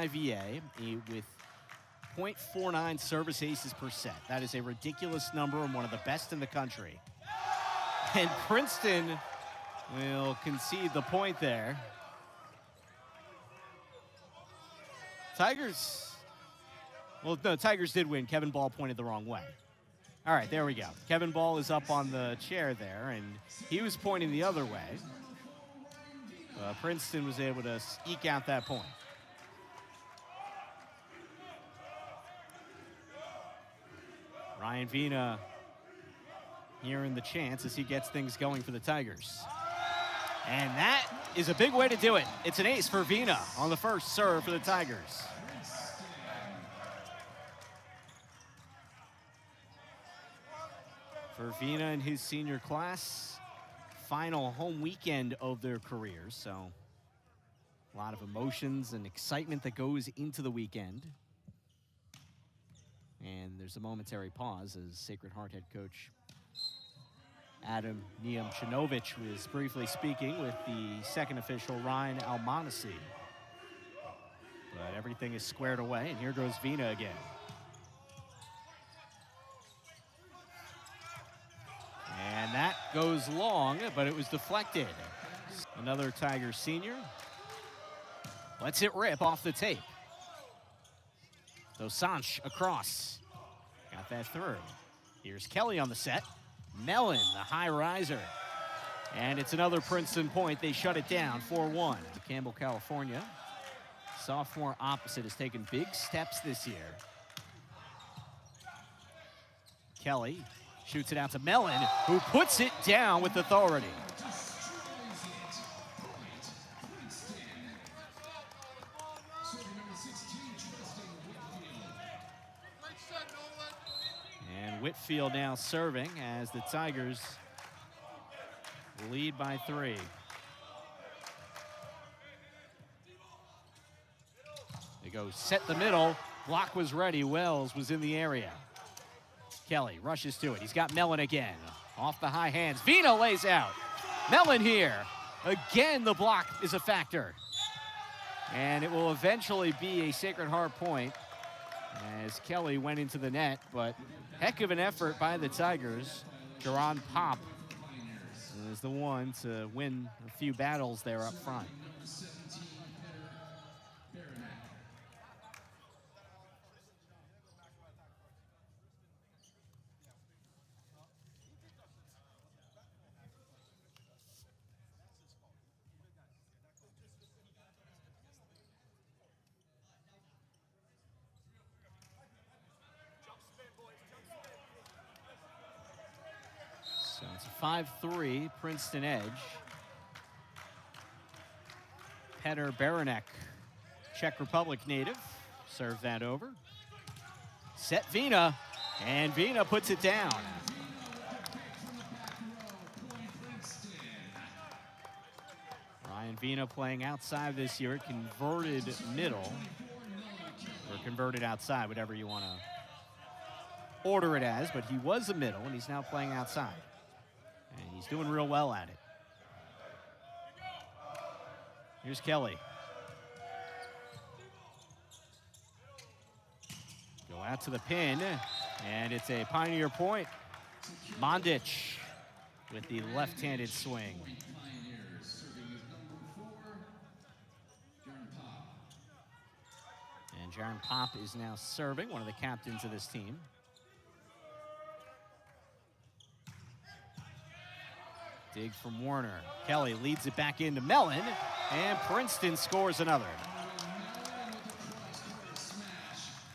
IVA with .49 service aces per set. That is a ridiculous number and one of the best in the country. And Princeton will concede the point there. Tigers, well, no, Tigers did win. Kevin Ball pointed the wrong way. All right, there we go. Kevin Ball is up on the chair there, and he was pointing the other way. Princeton was able to eke out that point. Ryan Vina hearing the chance as he gets things going for the Tigers. And that is a big way to do it. It's an ace for Vina on the first serve for the Tigers. For Vina and his senior class, final home weekend of their careers, so a lot of emotions and excitement that goes into the weekend. And there's a momentary pause as Sacred Heart head coach Adam Niemczynovich was briefly speaking with the second official, Ryan Almonacci. But everything is squared away, and here goes Vina again. And that goes long, but it was deflected. Another Tiger senior lets it rip off the tape. Dosanch across. Got that through. Here's Kelly on the set. Mellon, the high riser. And it's another Princeton point. They shut it down, 4-1. Campbell, California. Sophomore opposite has taken big steps this year. Kelly shoots it out to Mellon, who puts it down with authority. And Whitfield now serving as the Tigers lead by 3. They go set the middle. Block was ready. Wells was in the area. Kelly rushes to it. He's got Mellon again. Off the high hands. Vina lays out. Mellon here. Again, the block is a factor. And it will eventually be a Sacred Heart point as Kelly went into the net, but heck of an effort by the Tigers. Jaron Pop is the one to win a few battles there up front. So it's a 5-3 Princeton edge. Petr Baranek, Czech Republic native, served that over. Set Vina, and Vina puts it down. Ryan Vina playing outside this year, converted middle, or converted outside, whatever you want to order it as, but he was a middle, and he's now playing outside. And he's doing real well at it. Here's Kelly. Go out to the pin, and it's a Pioneer point. Mondic with the left-handed swing. And Jaron Pop is now serving, one of the captains of this team. Dig from Warner. Kelly leads it back into Mellon, and Princeton scores another.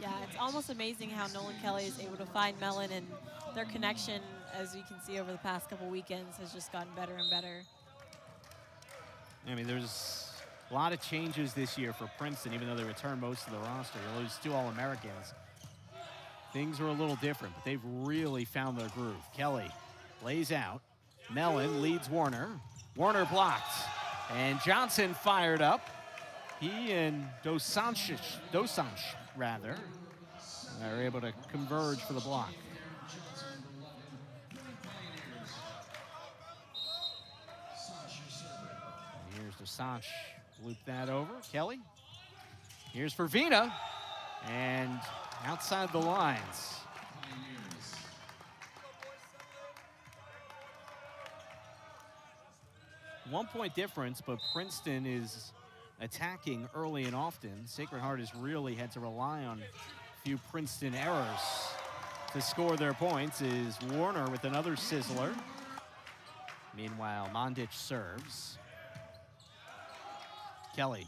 Yeah, it's almost amazing how Nolan Kelly is able to find Mellon, and their connection, as you can see over the past couple weekends, has just gotten better and better. I mean, there's a lot of changes this year for Princeton, even though they returned most of the roster. They lose 2 All-Americans. Things are a little different, but they've really found their groove. Kelly lays out. Mellon leads Warner. Warner blocked. And Johnson fired up. He and Dosanch are able to converge for the block. And here's Dosanch. Loop that over. Kelly. Here's for Vina, and outside the lines. One-point difference, but Princeton is attacking early and often. Sacred Heart has really had to rely on a few Princeton errors to score their points. Is Warner with another sizzler. Meanwhile, Mondic serves. Kelly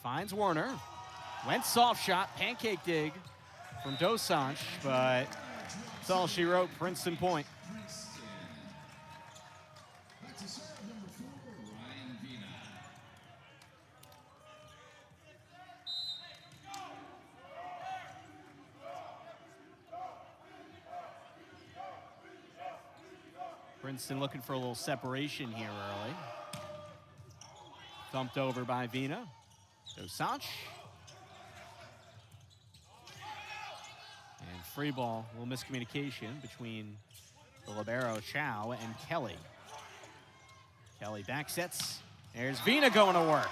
finds Warner. Went soft shot, pancake dig from Dosanjh, but that's all she wrote. Princeton point. Princeton looking for a little separation here early. Thumped over by Vina. Dosanjh. And free ball, a little miscommunication between the libero Chow and Kelly. Kelly back sets. There's Vina going to work.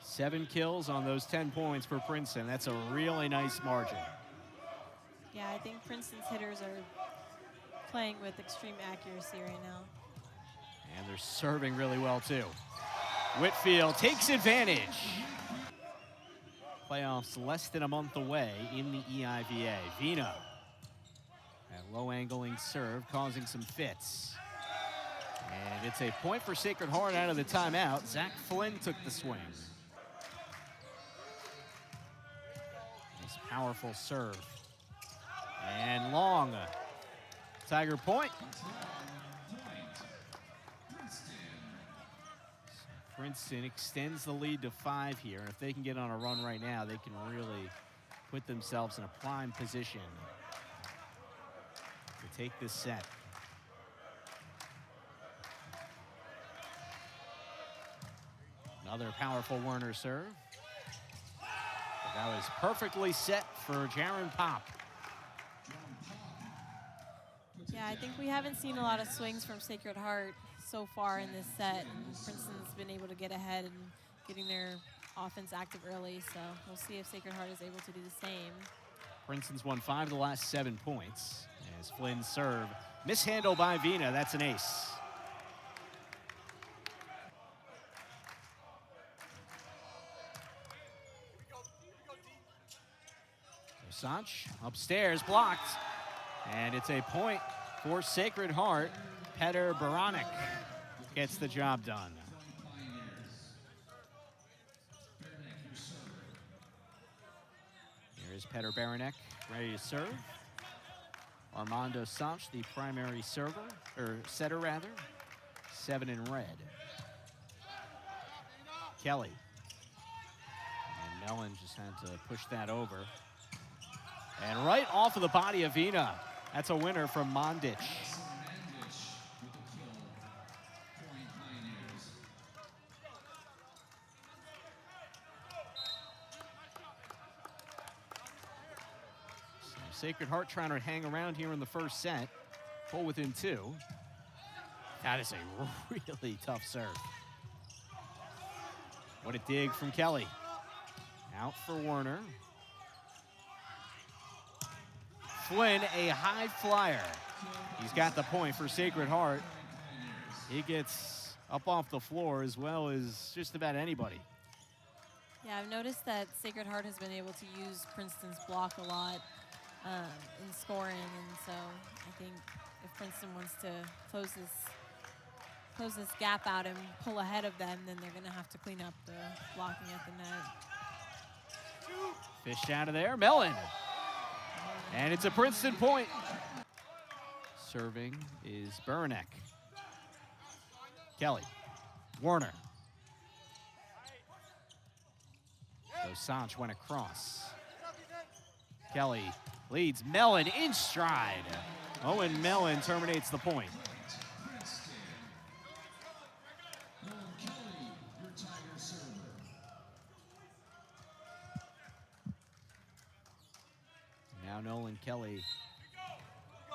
Seven kills on those 10 points for Princeton. That's a really nice margin. Yeah, I think Princeton's hitters are playing with extreme accuracy right now. And they're serving really well, too. Whitfield takes advantage. Playoffs less than a month away in the EIVA. Vina, that low-angling serve causing some fits. And it's a point for Sacred Heart out of the timeout. Zach Flynn took the swing. Nice powerful serve. And long. Tiger point. Princeton extends the lead to 5 here. And if they can get on a run right now, they can really put themselves in a prime position to take this set. Another powerful Werner serve. But that was perfectly set for Jaron Pop. Yeah, I think we haven't seen a lot of swings from Sacred Heart so far in this set. And Princeton's been able to get ahead and getting their offense active early. So we'll see if Sacred Heart is able to do the same. Princeton's won 5 of the last 7 points. As Flynn's serve mishandled by Vina. That's an ace. Dosanjh upstairs, blocked. And it's a point for Sacred Heart. Petr Baranek gets the job done. Here is Petr Baranek ready to serve. Armando Dosanjh, the primary server, or setter rather. 7 in red. Kelly. And Mellon just had to push that over. And right off of the body of Vina. That's a winner from Mondic. So Sacred Heart trying to hang around here in the first set. Pull within 2. That is a really tough serve. What a dig from Kelly. Out for Werner. Flynn, a high flyer. He's got the point for Sacred Heart. He gets up off the floor as well as just about anybody. Yeah, I've noticed that Sacred Heart has been able to use Princeton's block a lot in scoring, and so I think if Princeton wants to close this gap out and pull ahead of them, then they're going to have to clean up the blocking at the net. Fished out of there, Mellon. And it's a Princeton point. Serving is Baranek. Kelly. Warner. Dosanjh went across. Kelly leads Mellon in stride. Owen Mellon terminates the point. Now Nolan Kelly,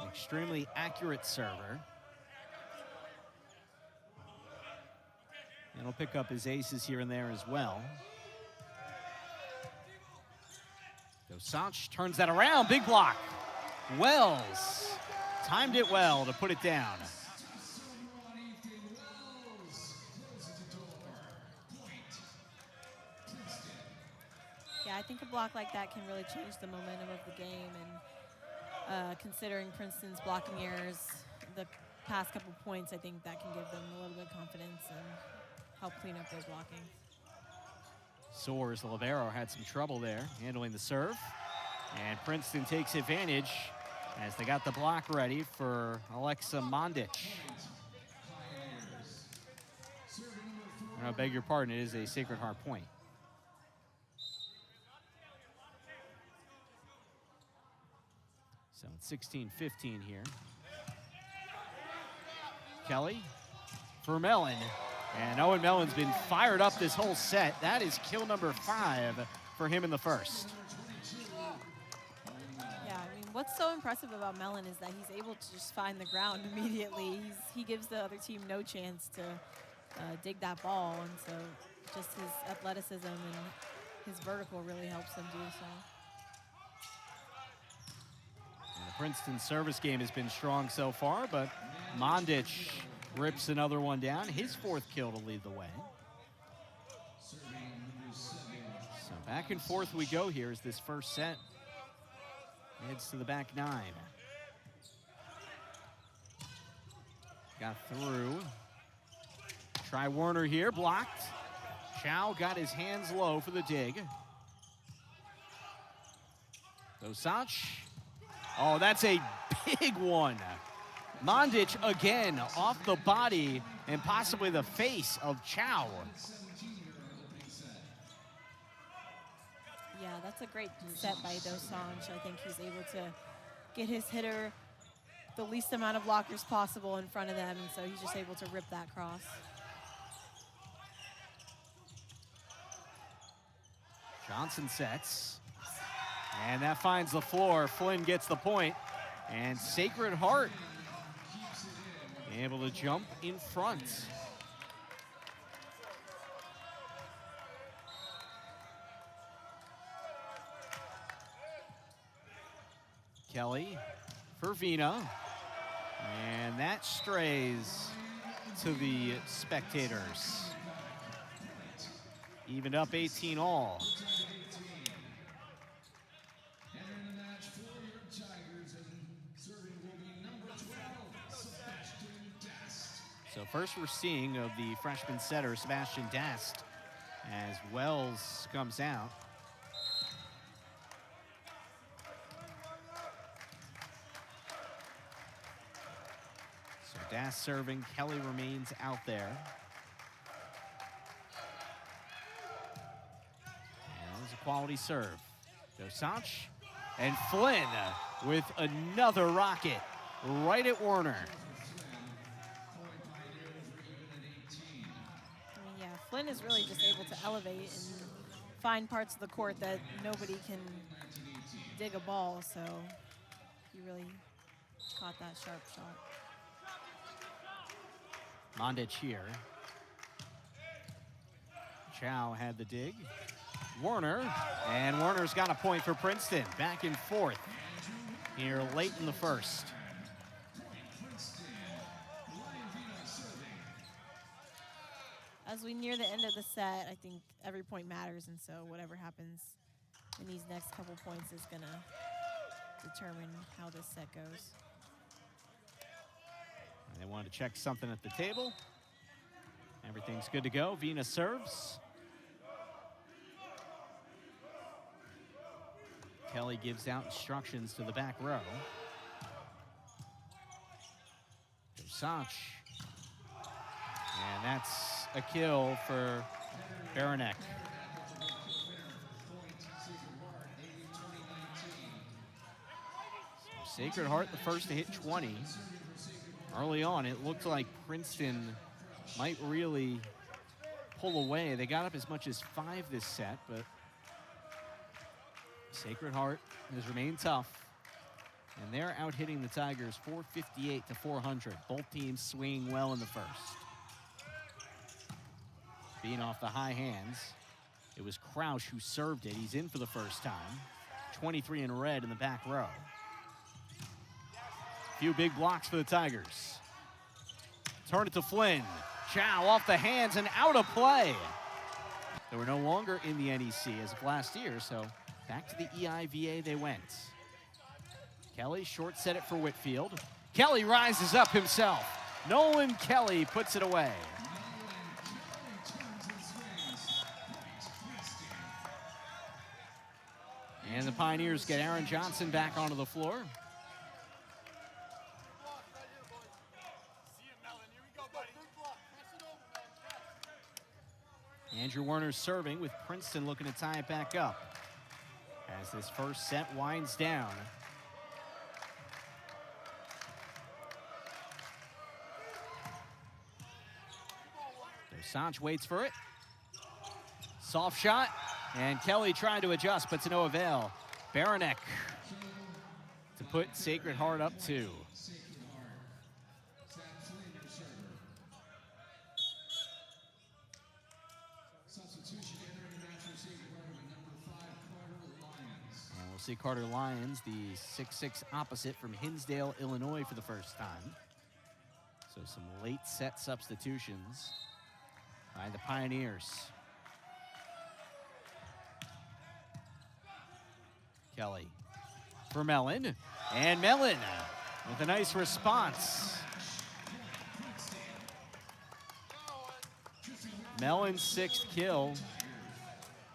an extremely accurate server. And he'll pick up his aces here and there as well. Szwast turns that around, big block. Wells timed it well to put it down. Yeah, I think a block like that can really change the momentum of the game, and considering Princeton's blocking errors the past couple points, I think that can give them a little bit of confidence and help clean up their blocking. Soares, the libero, had some trouble there handling the serve, and Princeton takes advantage as they got the block ready for Alexa Mondic. I beg your pardon, it is a Sacred Heart point. So it's 16-15 here. Kelly for Mellon. And Owen Mellon's been fired up this whole set. That is kill number 5 for him in the first. Yeah, I mean, what's so impressive about Mellon is that he's able to just find the ground immediately. He gives the other team no chance to dig that ball, and so just his athleticism and his vertical really helps them do so. And the Princeton service game has been strong so far, but Mondic rips another one down, his 4th kill to lead the way. So back and forth we go here as this first set heads to the back 9. Got through. Try Werner here, blocked. Chow got his hands low for the dig. Szwast. Oh, that's a big one. Mondic again off the body and possibly the face of Chow. Yeah, that's a great set by Szwast. I think he's able to get his hitter the least amount of blockers possible in front of them, and so he's just able to rip that cross. Johnson sets, and that finds the floor. Flynn gets the point, and Sacred Heart able to jump in front. Kelly for Vina, and that strays to the spectators. Evened up 18 all. So first we're seeing of the freshman setter, Sebastian Dast, as Wells comes out. So Dast serving, Kelly remains out there. And that was a quality serve. Szwast and Flynn with another rocket right at Werner. Flynn is really just able to elevate and find parts of the court that nobody can dig a ball, so he really caught that sharp shot. Mondic here. Chow had the dig. Werner, and Werner's got a point for Princeton. Back and forth here late in the first. As we near the end of the set, I think every point matters, and so whatever happens in these next couple points is going to determine how this set goes. And they wanted to check something at the table. Everything's good to go. Vina serves. Kelly gives out instructions to the back row. Szwast. And that's a kill for Baranek. So Sacred Heart, the first to hit 20. Early on, it looked like Princeton might really pull away. They got up as much as 5 this set, but Sacred Heart has remained tough. And they're out hitting the Tigers 458 to 400. Both teams swinging well in the first. Being off the high hands, it was Crouch who served it. He's in for the first time. 23 in red in the back row. Few big blocks for the Tigers. Turn it to Flynn. Chow off the hands and out of play. They were no longer in the NEC as of last year, so back to the EIVA they went. Kelly short set it for Whitfield. Kelly rises up himself. Nolan Kelly puts it away. And the Pioneers get Aaron Johnson back onto the floor. Andrew Werner serving with Princeton looking to tie it back up as this first set winds down. Dosanjh waits for it. Soft shot, and Kelly trying to adjust, but to no avail. Baranek to put Sacred Heart up 2. And we'll see Carter Lyons, the 6'6" opposite from Hinsdale, Illinois, for the first time. So some late set substitutions by the Pioneers. Kelly for Mellon, and Mellon with a nice response. Mellon's 6th kill.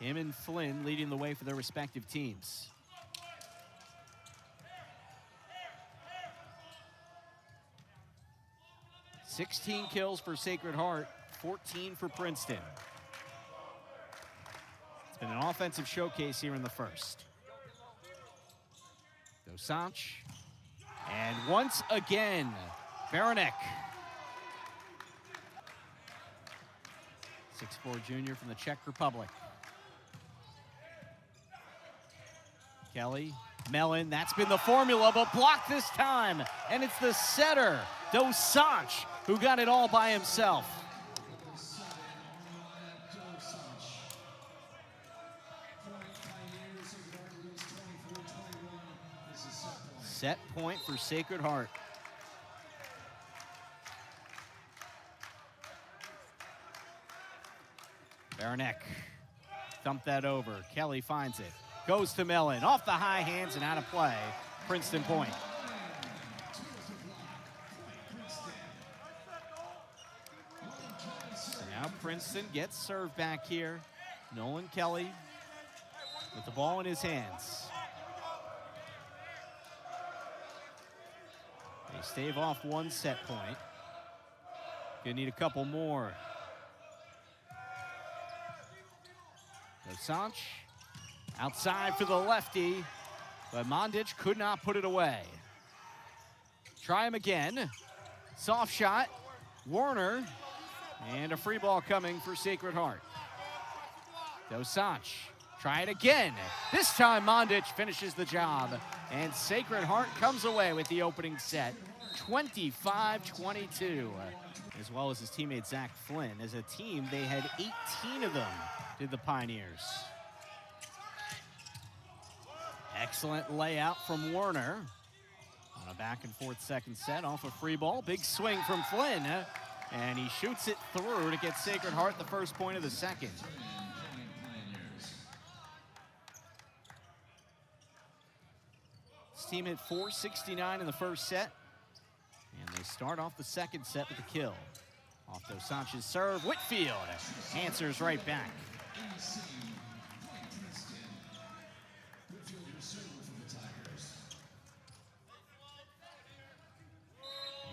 Him and Flynn leading the way for their respective teams. "16 kills for Sacred Heart, 14 for Princeton." It's been an offensive showcase here in the first. Dosanjh, and once again, Baranek. 6'4" junior from the Czech Republic. Kelly, Mellon, that's been the formula, but blocked this time. And it's the setter, Dosanjh, who got it all by himself. Set point for Sacred Heart. Baranek thumped that over. Kelly finds it. Goes to Mellon. Off the high hands and out of play. Princeton point. So now Princeton gets served back here. Nolan Kelly with the ball in his hands. They stave off one set point. Gonna need a couple more. Dosanjh outside for the lefty, but Mondic could not put it away. Try him again. Soft shot, Werner, and a free ball coming for Sacred Heart. Dosanjh, try it again. This time Mondic finishes the job, and Sacred Heart comes away with the opening set, 25-22. As well as his teammate Zach Flynn. As a team, they had 18 of them, did the Pioneers. Excellent layout from Werner. On a back and forth second set off a free ball. Big swing from Flynn. And he shoots it through to get Sacred Heart the first point of the second. This team hit 469 in the first set. And they start off the second set with a kill. Off Dosanjh's serve, Whitfield answers right back.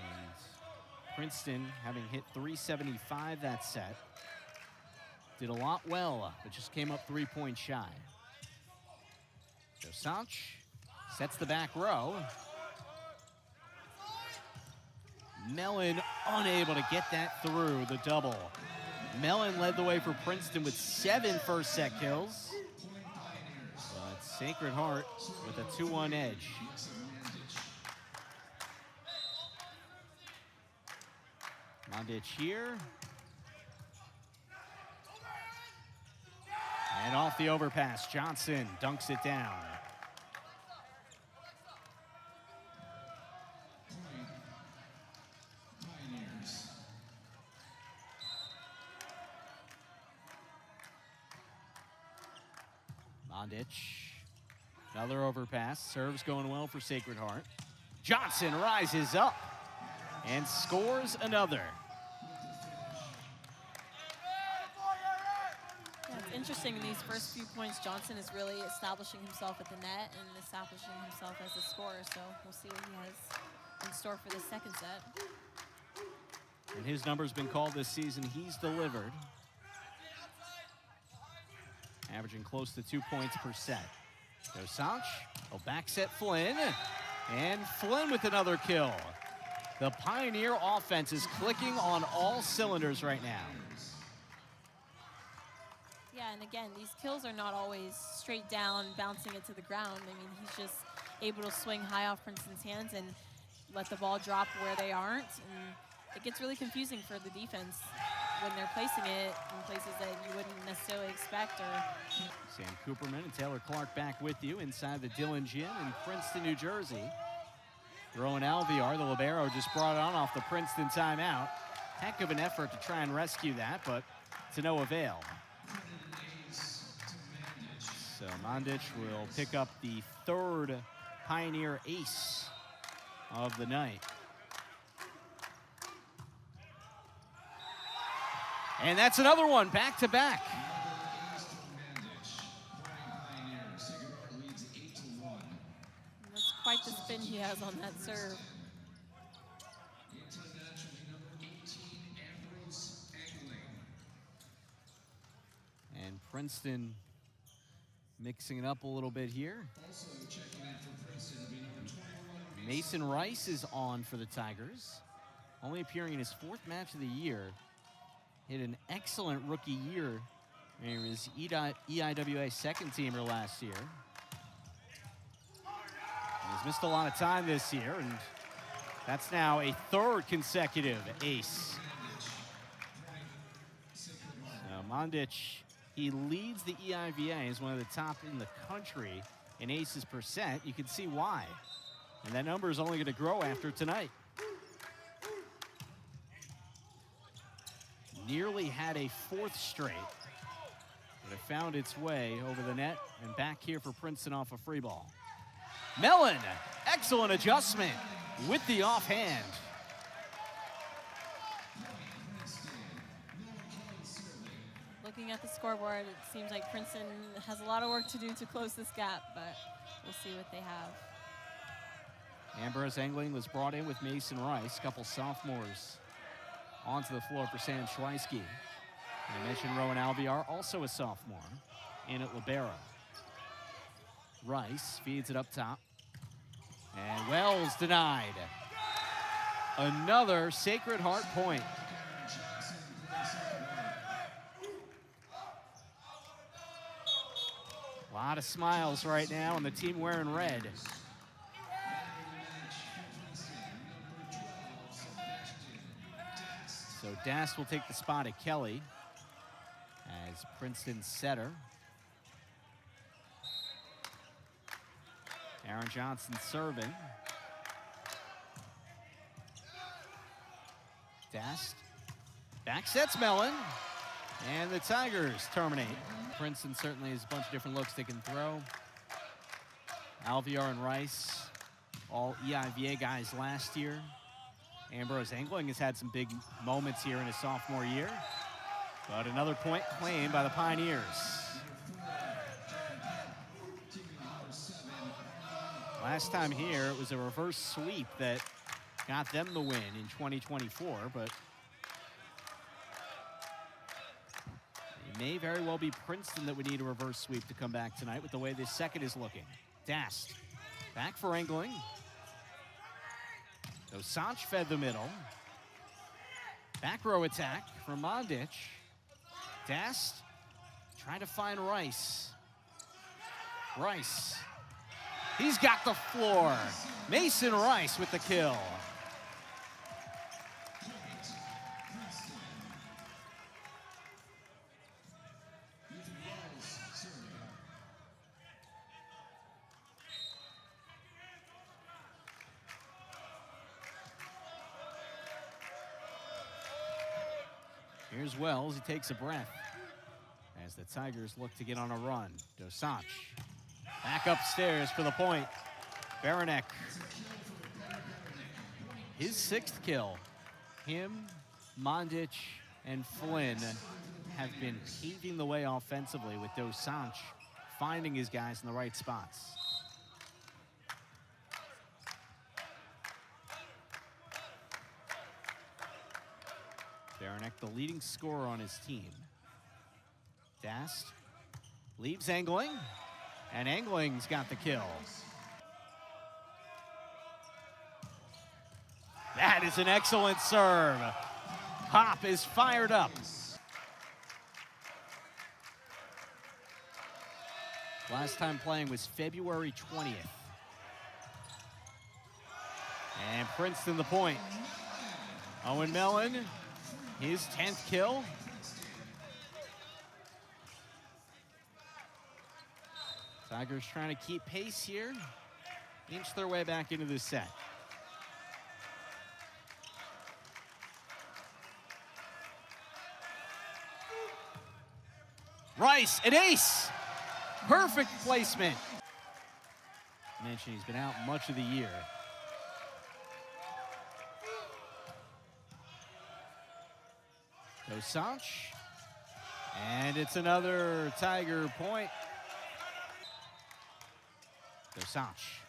And Princeton, having hit 375 that set, did a lot well, but just came up 3 points shy. Dosanjh sets the back row. Mellon unable to get that through the double. Mellon led the way for Princeton with 7 first set kills. But Sacred Heart with a 2-1 edge. Mondic here. And off the overpass, Johnson dunks it down. Mondic, another overpass. Serves going well for Sacred Heart. Johnson rises up and scores another. Yeah, it's interesting in these first few points, Johnson is really establishing himself at the net and establishing himself as a scorer. So we'll see what he has in store for the second set. And his number's been called this season. He's delivered, averaging close to 2 points per set. Dosach will back set Flynn, and Flynn with another kill. The Pioneer offense is clicking on all cylinders right now. Yeah, and again, these kills are not always straight down, bouncing it to the ground. I mean, he's just able to swing high off Princeton's hands and let the ball drop where they aren't. And it gets really confusing for the defense when they're placing it in places that you wouldn't necessarily expect. Sam Cooperman and Taylor Clark back with you inside the Dillon Gym in Princeton, New Jersey. Rowan Alvear, the libero, just brought it on off the Princeton timeout. Heck of an effort to try and rescue that, but to no avail. So Mondic will pick up the third Pioneer ace of the night. And that's another one, back to back. That's quite the spin he has on that serve. And Princeton mixing it up a little bit here. Mason Rice is on for the Tigers, only appearing in his fourth match of the year. Hit an excellent rookie year. He was EIWA second teamer last year. He's missed a lot of time this year, and that's now a third consecutive ace. Mondic, he leads the EIVA as one of the top in the country in aces per set. You can see why. And that number is only going to grow after tonight. Nearly had a fourth straight, but it found its way over the net and back here for Princeton off a free ball. Mellon, excellent adjustment with the offhand. Looking at the scoreboard, it seems like Princeton has a lot of work to do to close this gap, but we'll see what they have. Ambrose Engling was brought in with Mason Rice, a couple sophomores onto the floor for Sam Schweisky. I mentioned Rowan Alvear, also a sophomore, in at libero. Rice feeds it up top. And Wells denied. Another Sacred Heart point. A lot of smiles right now on the team wearing red. So Dast will take the spot at Kelly as Princeton's setter. Aaron Johnson serving. Dast back sets Mellon, and the Tigers terminate. Princeton certainly has a bunch of different looks they can throw. Alvear and Rice, all EIVA guys last year. Ambrose Engling has had some big moments here in his sophomore year, but another point claimed by the Pioneers. Last time here, it was a reverse sweep that got them the win in 2024, but it may very well be Princeton that would need a reverse sweep to come back tonight with the way this second is looking. Dast back for Engling. Dosach fed the middle. Back row attack from Mondic. Dast trying to find Rice. Rice. He's got the floor. Mason Rice with the kill. Here's Wells, he takes a breath as the Tigers look to get on a run. Dosanjh back upstairs for the point. Baranek, his 6th kill. Him, Mondic, and Flynn have been paving the way offensively, with Dosanjh finding his guys in the right spots. Baranek, the leading scorer on his team. Dast leaves Angling, and Angling's got the kill. That is an excellent serve. Pop is fired up. Last time playing was February 20th. And Princeton the point. Owen Mellon, his 10th kill. Tigers trying to keep pace here, inch their way back into this set. Rice, an ace. Perfect placement. I mentioned he's been out much of the year. Dosanjh, and it's another Tiger point. Dosanjh.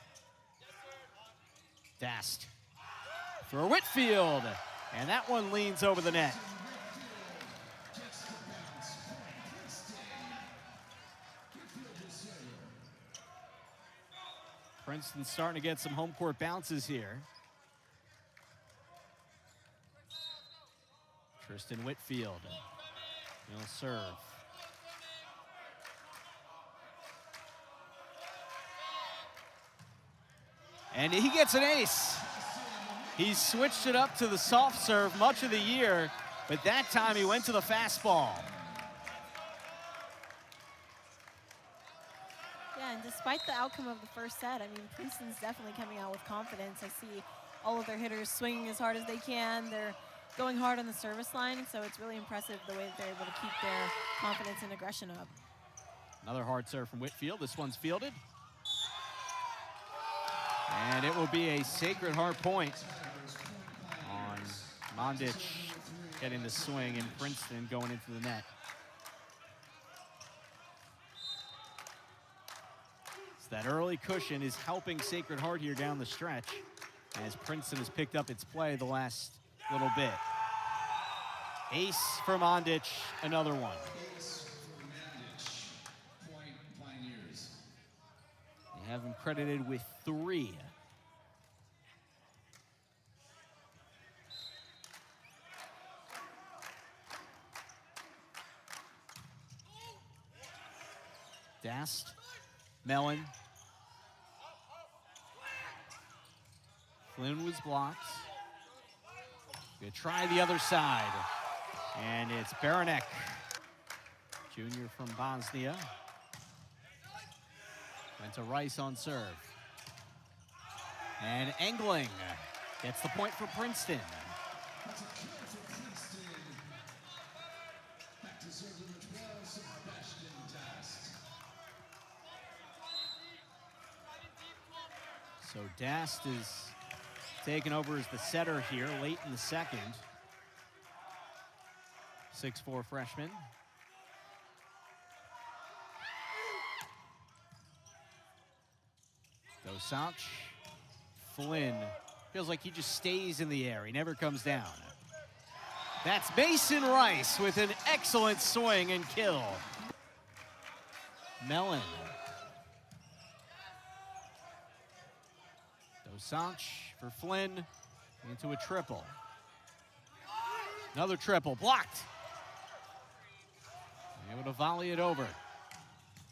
Dast for Whitfield, and that one leans over the net. Princeton's starting to get some home court bounces here. Tristan Whitfield, he'll serve. And he gets an ace. He switched it up to the soft serve much of the year, but that time he went to the fastball. Yeah, and despite the outcome of the first set, I mean, Princeton's definitely coming out with confidence. I see all of their hitters swinging as hard as they can. They're going hard on the service line, so it's really impressive the way that they're able to keep their confidence and aggression up. Another hard serve from Whitfield. This one's fielded. And it will be a Sacred Heart point on Mondic getting the swing, and Princeton going into the net. So that early cushion is helping Sacred Heart here down the stretch, as Princeton has picked up its play the last little bit. Ace for Mondic, another one. They have him credited with 3. Dast, Mellon. Flynn was blocked. Gonna try the other side. And it's Baranek, junior from Bosnia. Went to Rice on serve. And Angling gets the point for Princeton. So Dast is taken over as the setter here late in the second. 6'4" freshman. Dosanjh, Flynn, feels like he just stays in the air. He never comes down. That's Mason Rice with an excellent swing and kill. Mellon. Dosanjh for Flynn into a triple. Another triple, blocked. Able to volley it over.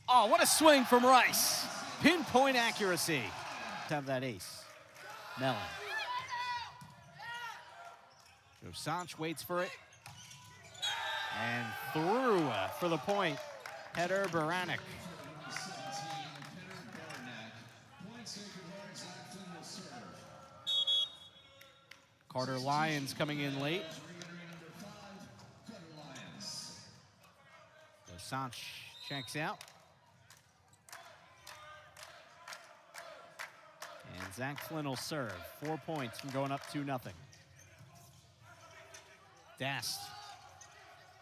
Oh, what a swing from Rice. Pinpoint accuracy. Have that ace. Mellon. Dosanjh waits for it. And through for the point. Header Baranek. Carter Lyons coming in late. Szwast checks out. And Zach Flynn will serve. 4 points from going up 2-0. Dast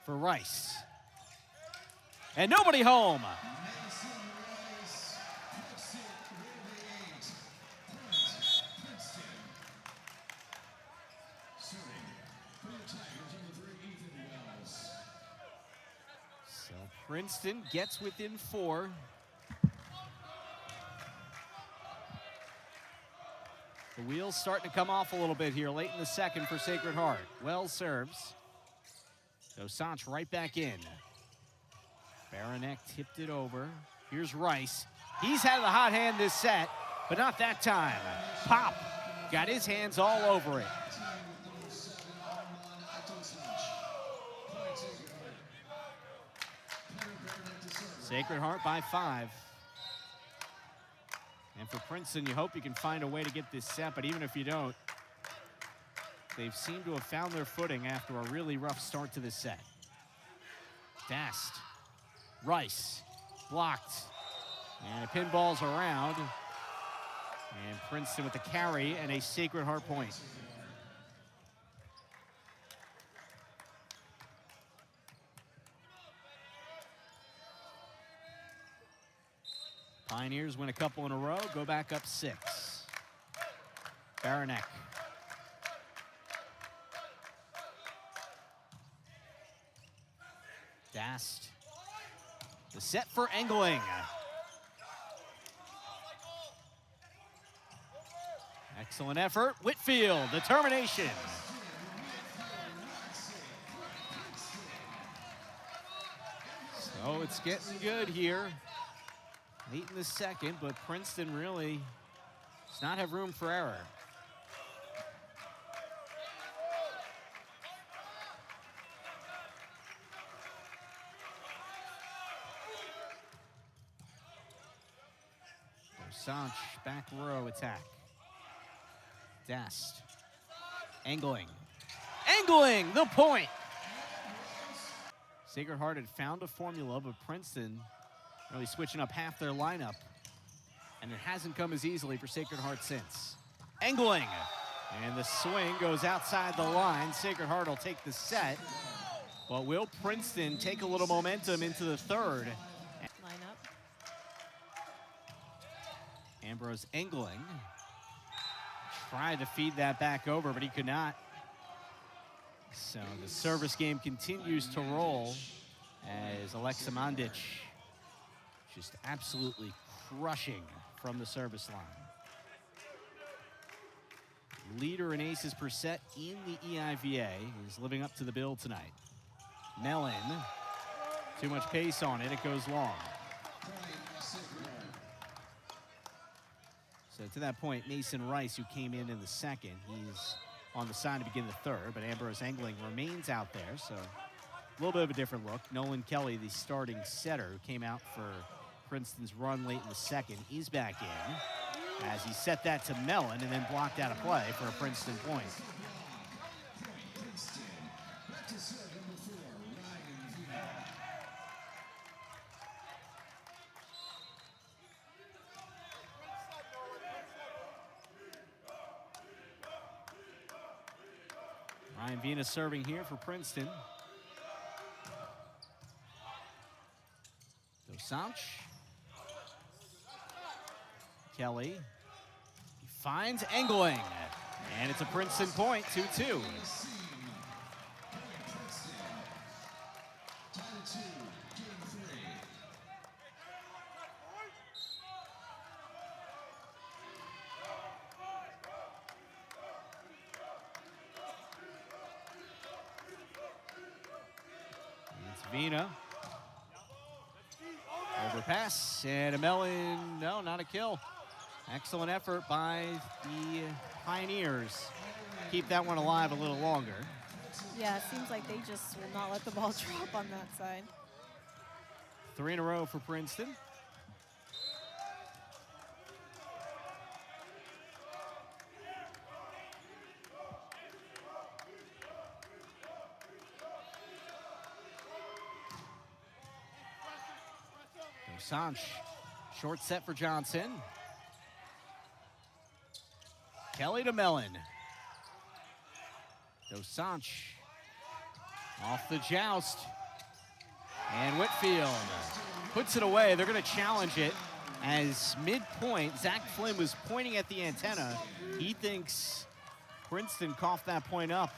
for Rice. And nobody home. So Princeton gets within 4. The wheels starting to come off a little bit here late in the second for Sacred Heart. Wells serves. Szwast right back in. Baranek tipped it over. Here's Rice. He's had the hot hand this set, but not that time. Pop got his hands all over it. Sacred Heart by 5. And for Princeton, you hope you can find a way to get this set, but even if you don't, they've seemed to have found their footing after a really rough start to this set. Dast. Rice. Blocked. And it pinballs around. And Princeton with the carry and a Sacred Heart point. Pioneers win a couple in a row, go back up 6. Baranek. Dast. The set for Engling. Excellent effort. Whitfield, determination. So it's getting good here. Late in the second, but Princeton really does not have room for error. Szwast back row attack. Dast. Engling. Engling, the point! Sacred Heart had found a formula, but Princeton really switching up half their lineup. And it hasn't come as easily for Sacred Heart since. Engling. And the swing goes outside the line. Sacred Heart will take the set. But will Princeton take a little momentum into the third? Lineup. Ambrose Engling tried to feed that back over, but he could not. So the service game continues to roll as Alexa Mandic just absolutely crushing from the service line. Leader in aces per set in the EIVA is living up to the bill tonight. Mellon, too much pace on it, it goes long. So to that point, Mason Rice, who came in the second, he's on the side to begin the third, but Ambrose Engling remains out there, so a little bit of a different look. Nolan Kelly, the starting setter, who came out for Princeton's run late in the second, he's back in as he set that to Mellon and then blocked out of play for a Princeton point. Ryan Vina serving here for Princeton. Szwast. Kelly. He finds Engling. And it's a Princeton point, 2-2. Vina. Overpass and a Mellon, no, not a kill. Excellent effort by the Pioneers. Keep that one alive a little longer. Yeah, it seems like they just will not let the ball drop on that side. 3 in a row for Princeton. Dosanjh, short set for Johnson. Kelly to Mellon. Dosanjh off the joust. And Whitfield puts it away. They're going to challenge it as midpoint. Zach Flynn was pointing at the antenna. He thinks Princeton coughed that point up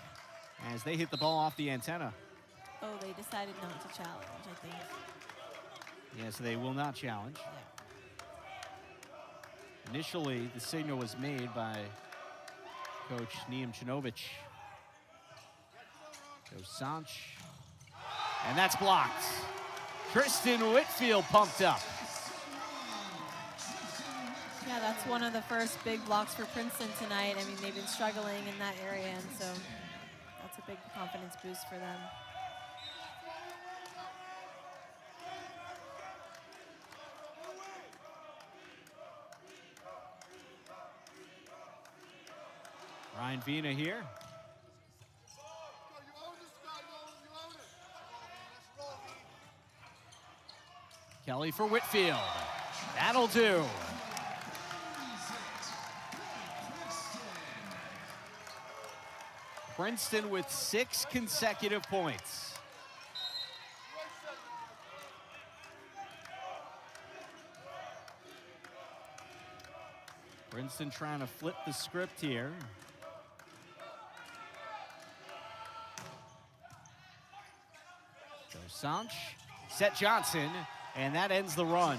as they hit the ball off the antenna. Oh, they decided not to challenge, I think. Yeah, so they will not challenge. Yeah. Initially, the signal was made by Coach Niam Chinovich. Dosanjh, and that's blocked. Tristan Whitfield pumped up. Yeah, that's one of the first big blocks for Princeton tonight. I mean, they've been struggling in that area, and so that's a big confidence boost for them. Ryan Vina here. Kelly for Whitfield. That'll do. Princeton with 6 consecutive points. Princeton trying to flip the script here. Dosanjh, set Johnson, and that ends the run.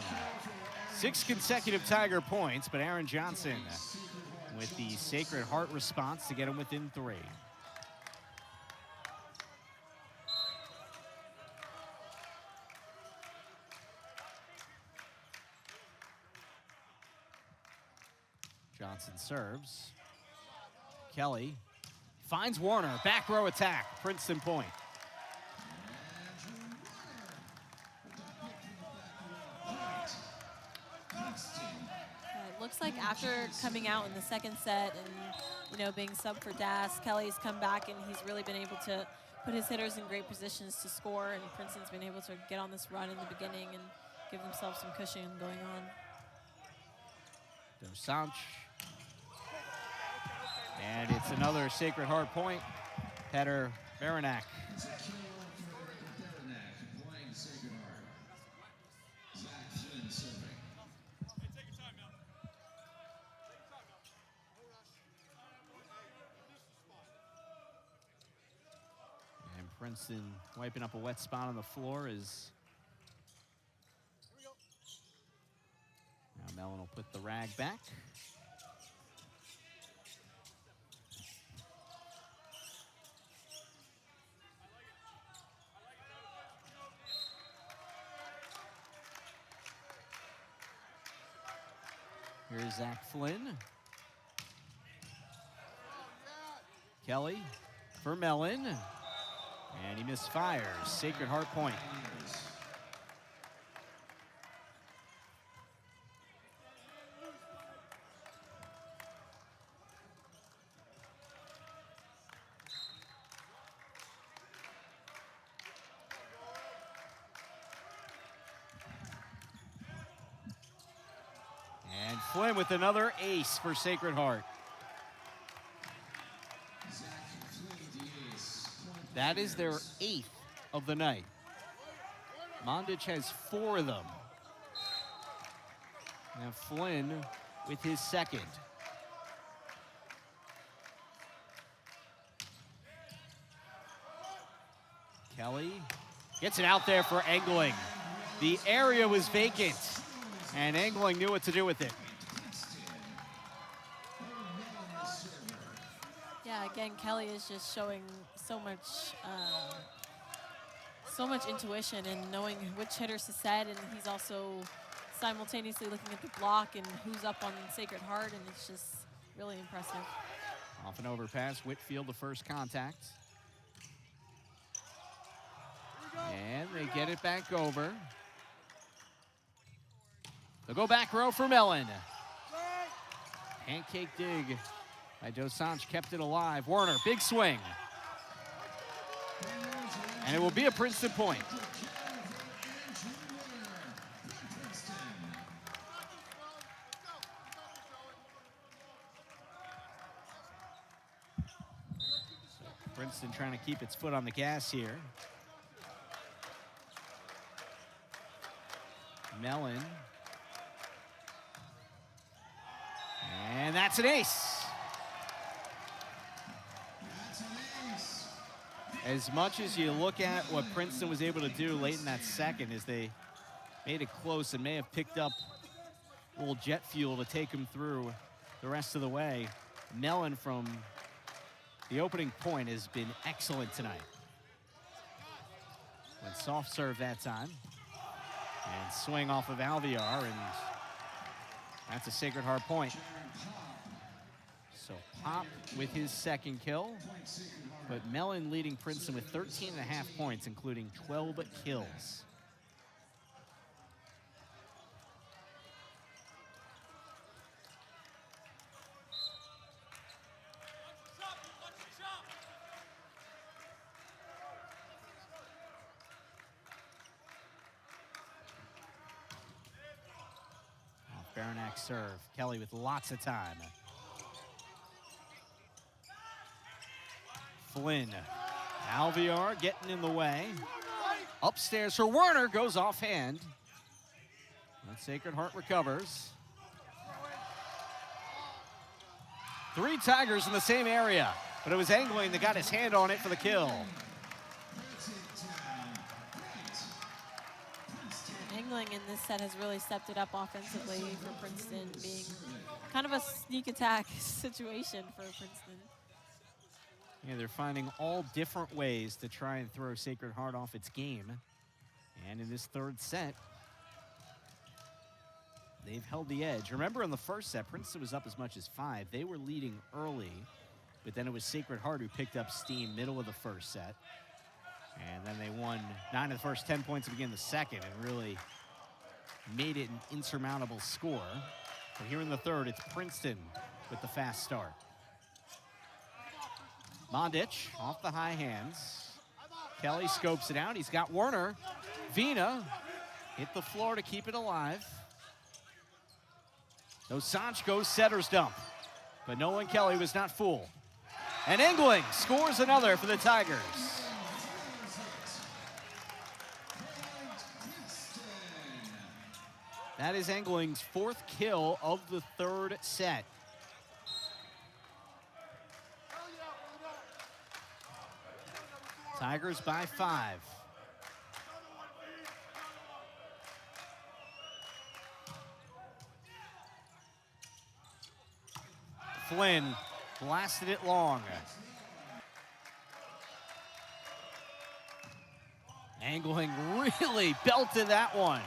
6 consecutive Tiger points, but Aaron Johnson with the Sacred Heart response to get him within 3. Johnson serves. Kelly finds Warner, back row attack, Princeton point. Looks like after coming out in the second set and being sub for Das, Kelly's come back and he's really been able to put his hitters in great positions to score, and Princeton's been able to get on this run in the beginning and give themselves some cushion going on. Dosanjh. And it's another Sacred Heart point. Petter Baranek. And Princeton wiping up a wet spot on the floor is now Mellon will put the rag back. Here's Zach Flynn. Kelly for Mellon. And he misfires. Sacred Heart point. And Flynn with another ace for Sacred Heart. That is their 8th of the night. Mondic has 4 of them. Now Flynn with his 2nd. Kelly gets it out there for Engling. The area was vacant, and Engling knew what to do with it. Yeah, again, Kelly is just showing so much intuition and knowing which hitters to set, and he's also simultaneously looking at the block and who's up on Sacred Heart, and it's just really impressive. Off and over pass, Whitfield the first contact. And they get it back over. They'll go back row for Mellon. Pancake dig by Dosanjh, kept it alive. Warner, big swing. And it will be a Princeton point. Princeton trying to keep its foot on the gas here. Mellon. And that's an ace. As much as you look at what Princeton was able to do late in that second, as they made it close and may have picked up a little jet fuel to take them through the rest of the way, Mellon from the opening point has been excellent tonight. Went soft serve that time. And swing off of Alvear, and that's a Sacred Heart point. So Pop with his second kill, but Mellon leading Princeton with 13.5 points, including 12 kills. Baronac serve. Kelly with lots of time. Flynn. Alvear getting in the way. Upstairs for Werner, goes offhand. And Sacred Heart recovers. 3 Tigers in the same area, but it was Angling that got his hand on it for the kill. Angling in this set has really stepped it up offensively for Princeton, being kind of a sneak attack situation for Princeton. Yeah, they're finding all different ways to try and throw Sacred Heart off its game. And in this third set, they've held the edge. Remember in the first set, Princeton was up as much as 5. They were leading early, but then it was Sacred Heart who picked up steam middle of the first set. And then they won 9 of the first 10 points to begin the second and really made it an insurmountable score. But here in the third, it's Princeton with the fast start. Mondic off the high hands. Kelly scopes it out. He's got Werner. Vina hit the floor to keep it alive. Dosanjh goes setter's dump. But Nolan Kelly was not fooled. And Angling scores another for the Tigers. That is Angling's 4th kill of the third set. Tigers by 5. Flynn blasted it long. Angling really belted that one.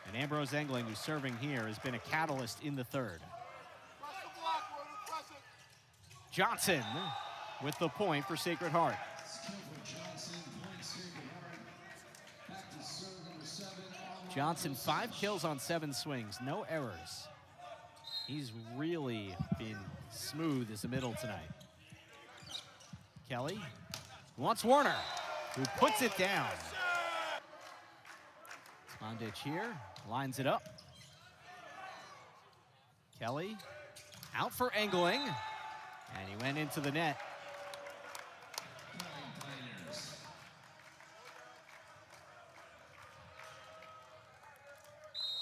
And Ambrose Angling, who's serving here, has been a catalyst in the third. Johnson with the point for Sacred Heart. Johnson 5 kills on 7 swings, no errors. He's really been smooth as a middle tonight. Kelly wants Werner, who puts it down. Mondic here, lines it up. Kelly out for Angling, and he went into the net.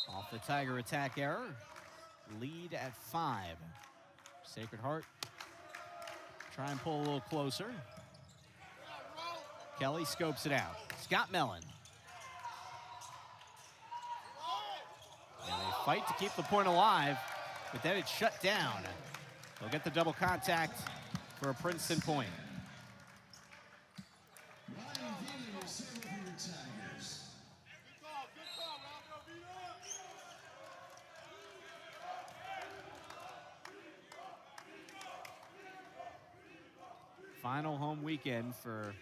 Off the Tiger attack error, lead at 5. Sacred Heart try and pull a little closer. Kelly scopes it out. Scott Mellon. And they fight to keep the point alive, but then it's shut down. They'll get the double contact for a Princeton point. Final home weekend for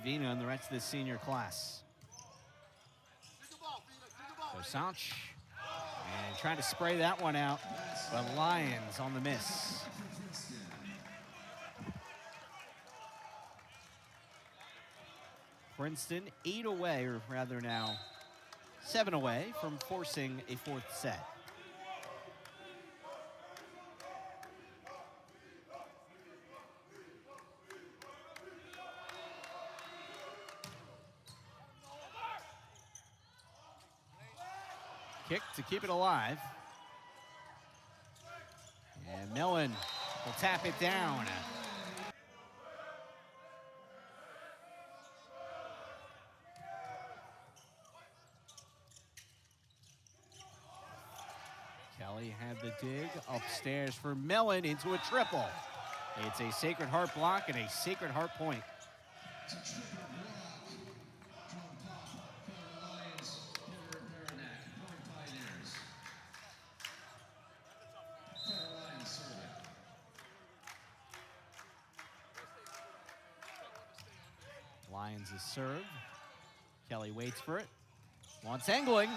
Vina and the rest of the senior class. Dosanjh, and trying to spray that one out, but Lions on the miss. Princeton 8 away, or rather now 7 away from forcing a 4th set. kick to keep it alive. And Mellon will tap it down. Kelly had the dig upstairs for Mellon into a triple. It's a Sacred Heart block and a Sacred Heart point. Lions is served. Kelly waits for it. Wants angling.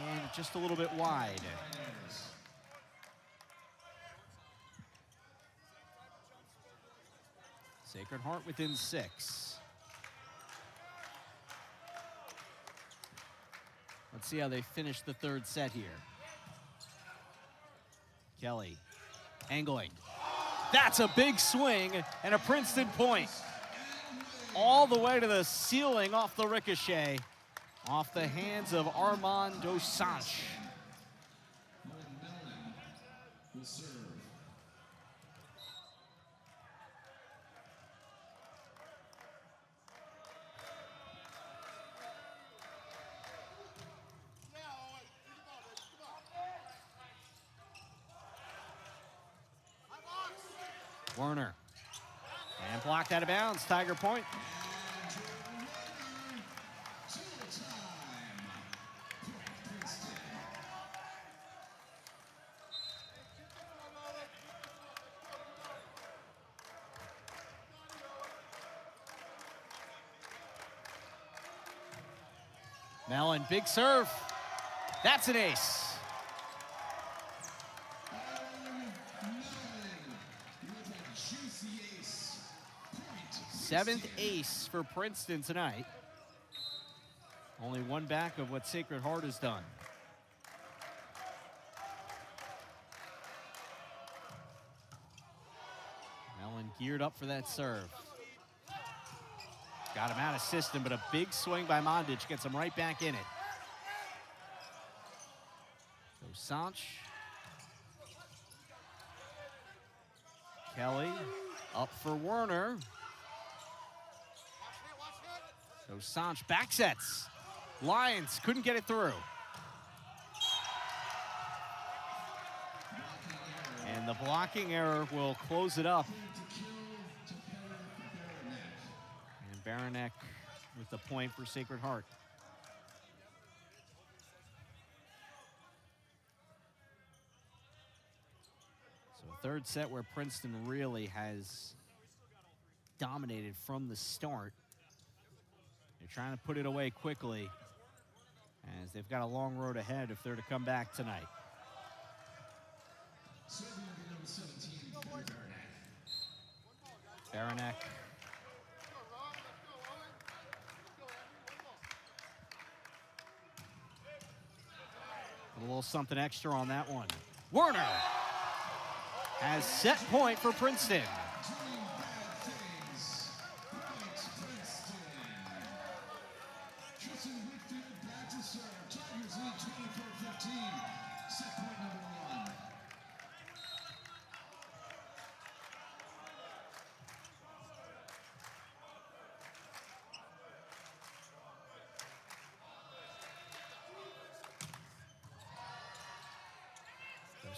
And just a little bit wide. Sacred Heart within 6. Let's see how they finish the third set here. Kelly angling. That's a big swing and a Princeton point. All the way to the ceiling off the ricochet. Off the hands of Armand Dosanjh. Werner. And blocked out of bounds. Tiger point. Mellon, big serve. That's an ace. Seventh ace for Princeton tonight. Only one back of what Sacred Heart has done. Mellon geared up for that serve. Got him out of system, but a big swing by Mondich gets him right back in it. Dosanjh. Kelly up for Werner. Dosanjh back sets. Lions couldn't get it through. And the blocking error will close it up. Baranek with the point for Sacred Heart. So a third set where Princeton really has dominated from the start. They're trying to put it away quickly as they've got a long road ahead if they're to come back tonight. Baranek. A little something extra on that one. Werner has set point for Princeton.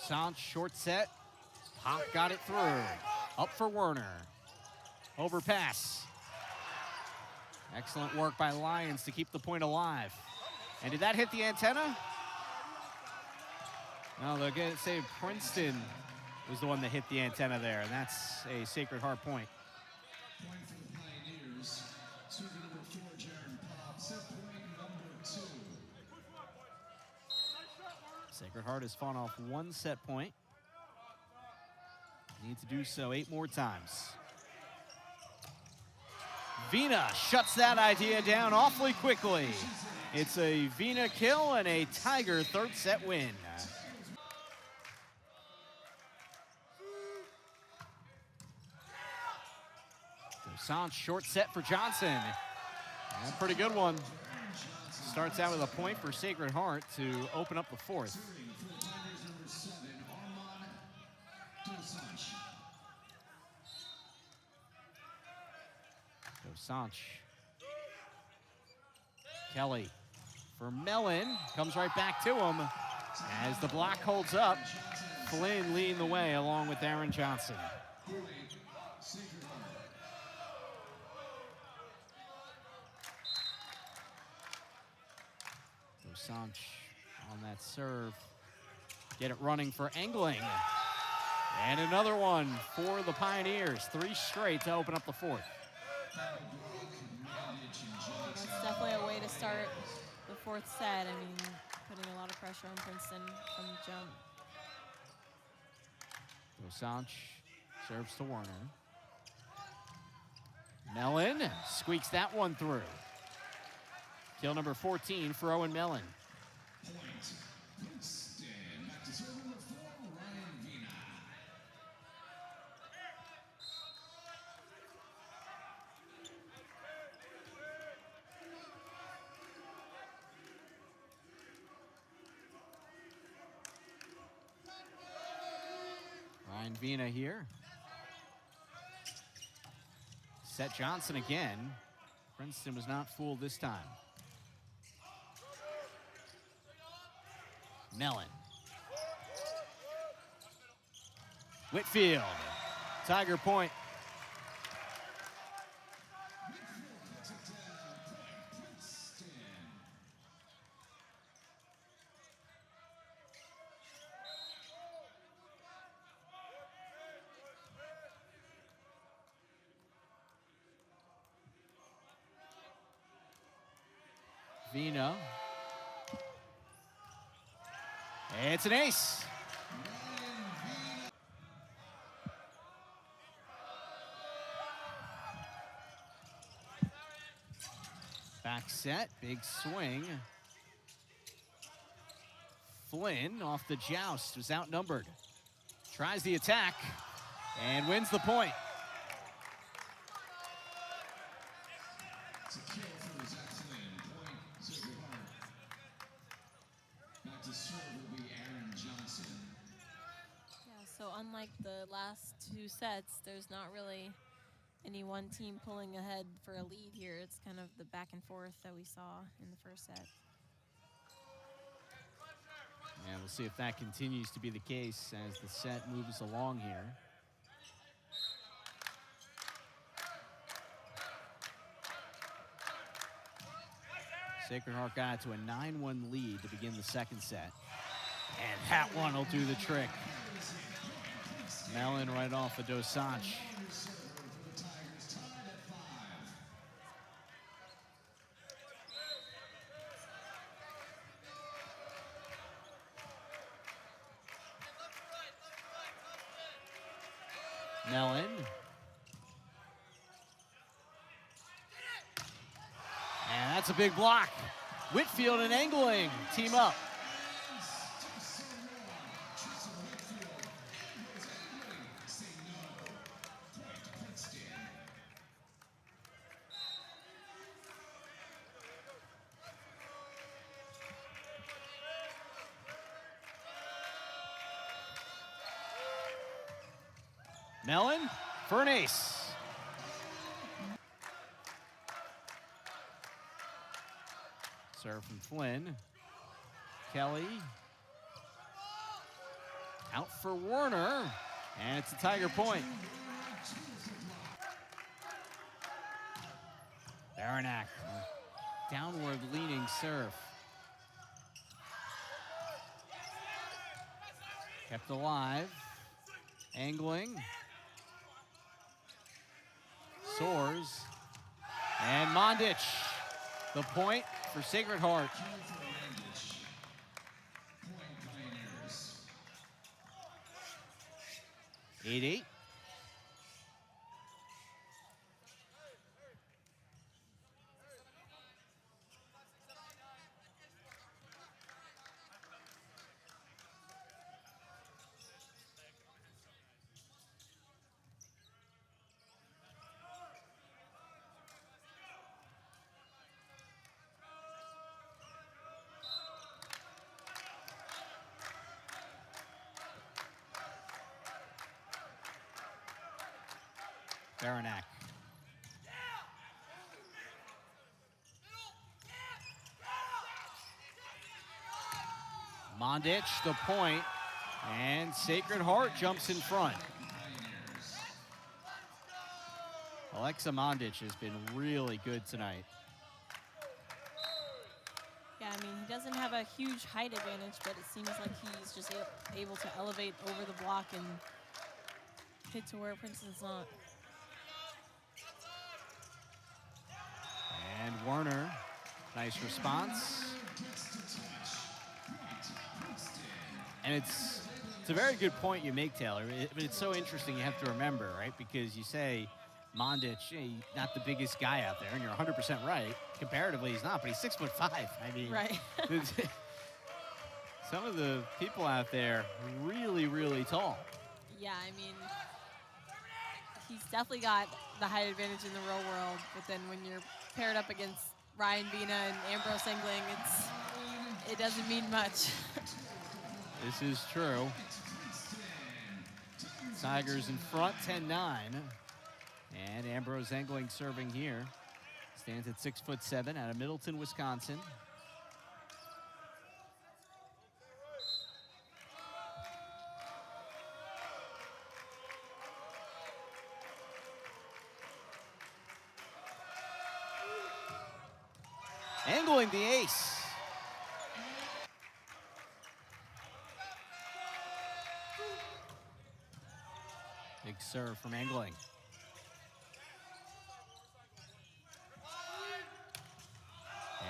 Dosanjh, short set. Pop got it through. Up for Werner. Overpass. Excellent work by Lions to keep the point alive. And did that hit the antenna? No, they're going to say Princeton was the one that hit the antenna there, and that's a Sacred Heart point. Point for the Pioneers. Server number 4, Jared Pop. Set point number 2. Sacred Heart has fought off one set point. Need to do so 8 more times. Vina shuts that idea down awfully quickly. It's a Vina kill and a Tiger third set win. Dosanjh short set for Johnson. And a pretty good one. starts out with a point for Sacred Heart to open up the fourth. Serving for the Tigers, number 7, Armand Dosanch. Dosanch. Kelly for Mellon. Comes right back to him as the block holds up. Flynn leading the way along with Aaron Johnson. Point, Sacred Heart. Dosanch on that serve. Get it running for Engling. And another one for the Pioneers. 3 straight to open up the fourth. That's definitely a way to start the fourth set. I mean, putting a lot of pressure on Princeton from the jump. Dosanch serves to Warner. Mellon squeaks that one through. Kill number 14 for Owen Mellon. Point, Princeton. Back to serve number 4, Ryan Vina. Ryan Vina here. Set Johnson again. Princeton was not fooled this time. Mellon. Whitfield. Tiger point. Vina. It's an ace. Back set, big swing. Flynn off the joust, was outnumbered. Tries the attack and wins the point. It's a kill for Zach Flynn. Point, Sacred Heart. Back to serve will be Aaron Johnson. Yeah, so unlike the last 2 sets, there's not really any one team pulling ahead for a lead here. It's kind of the back and forth that we saw in the first set. Yeah, we'll see if that continues to be the case as the set moves along here. Sacred Heart got to a 9-1 lead to begin the second set. And that one will do the trick. Mellon right off of Dosanch. Mellon. And that's a big block. Whitfield and Engling team up. Mellon for an ace. Serve from Flynn. Kelly. Out for Warner. And it's a Tiger point. Baranak. Downward leaning serve. Kept alive. Angling. Soars. And Mondich. The point for Sacred Heart. Point, Pioneers. 8-8. Baranek. Mondic, the point, and Sacred Heart jumps in front. Alexa Mondic has been really good tonight. Yeah, I mean, he doesn't have a huge height advantage, but it seems like he's just able to elevate over the block and hit to where Princeton's not. And Werner, nice response. And it's a very good point you make, Taylor. It's so interesting, you have to remember, right? Because you say Mondic, not the biggest guy out there, and you're 100% right. Comparatively, he's not, but he's 6'5". I mean, right. Some of the people out there really, really tall. Yeah, I mean, he's definitely got the height advantage in the real world, but then when you're paired up against Ryan Vina and Ambrose Engling, it doesn't mean much. This is true. Tigers in front, 10-9. And Ambrose Engling serving here. Stands at 6'7" out of Middleton, Wisconsin. Engling the ace. Big serve from Engling.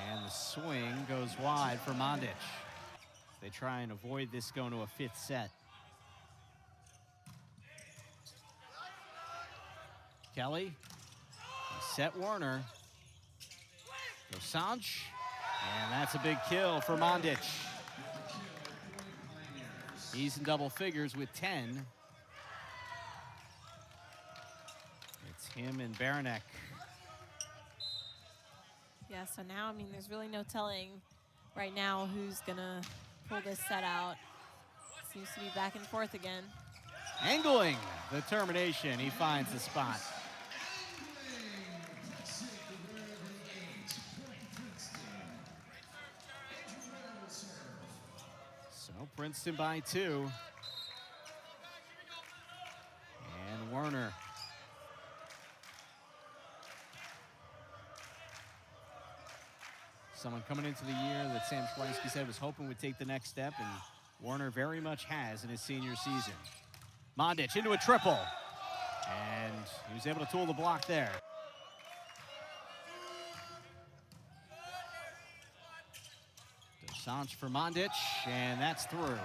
And the swing goes wide for Mondic. They try and avoid this going to a fifth set. Kelly, set Werner. Dosanjh, and that's a big kill for Mondic. He's in double figures with 10. It's him and Baranek. Yeah, so now, I mean, there's really no telling right now who's going to pull this set out. Seems to be back and forth again. Engling, the termination. He finds the spot. So Princeton by 2. And Werner. Someone coming into the year that Sam Szwast said was hoping would take the next step, and Werner very much has in his senior season. Mondic into a triple, and he was able to tool the block there. Dosanjh for Mondic, and that's through.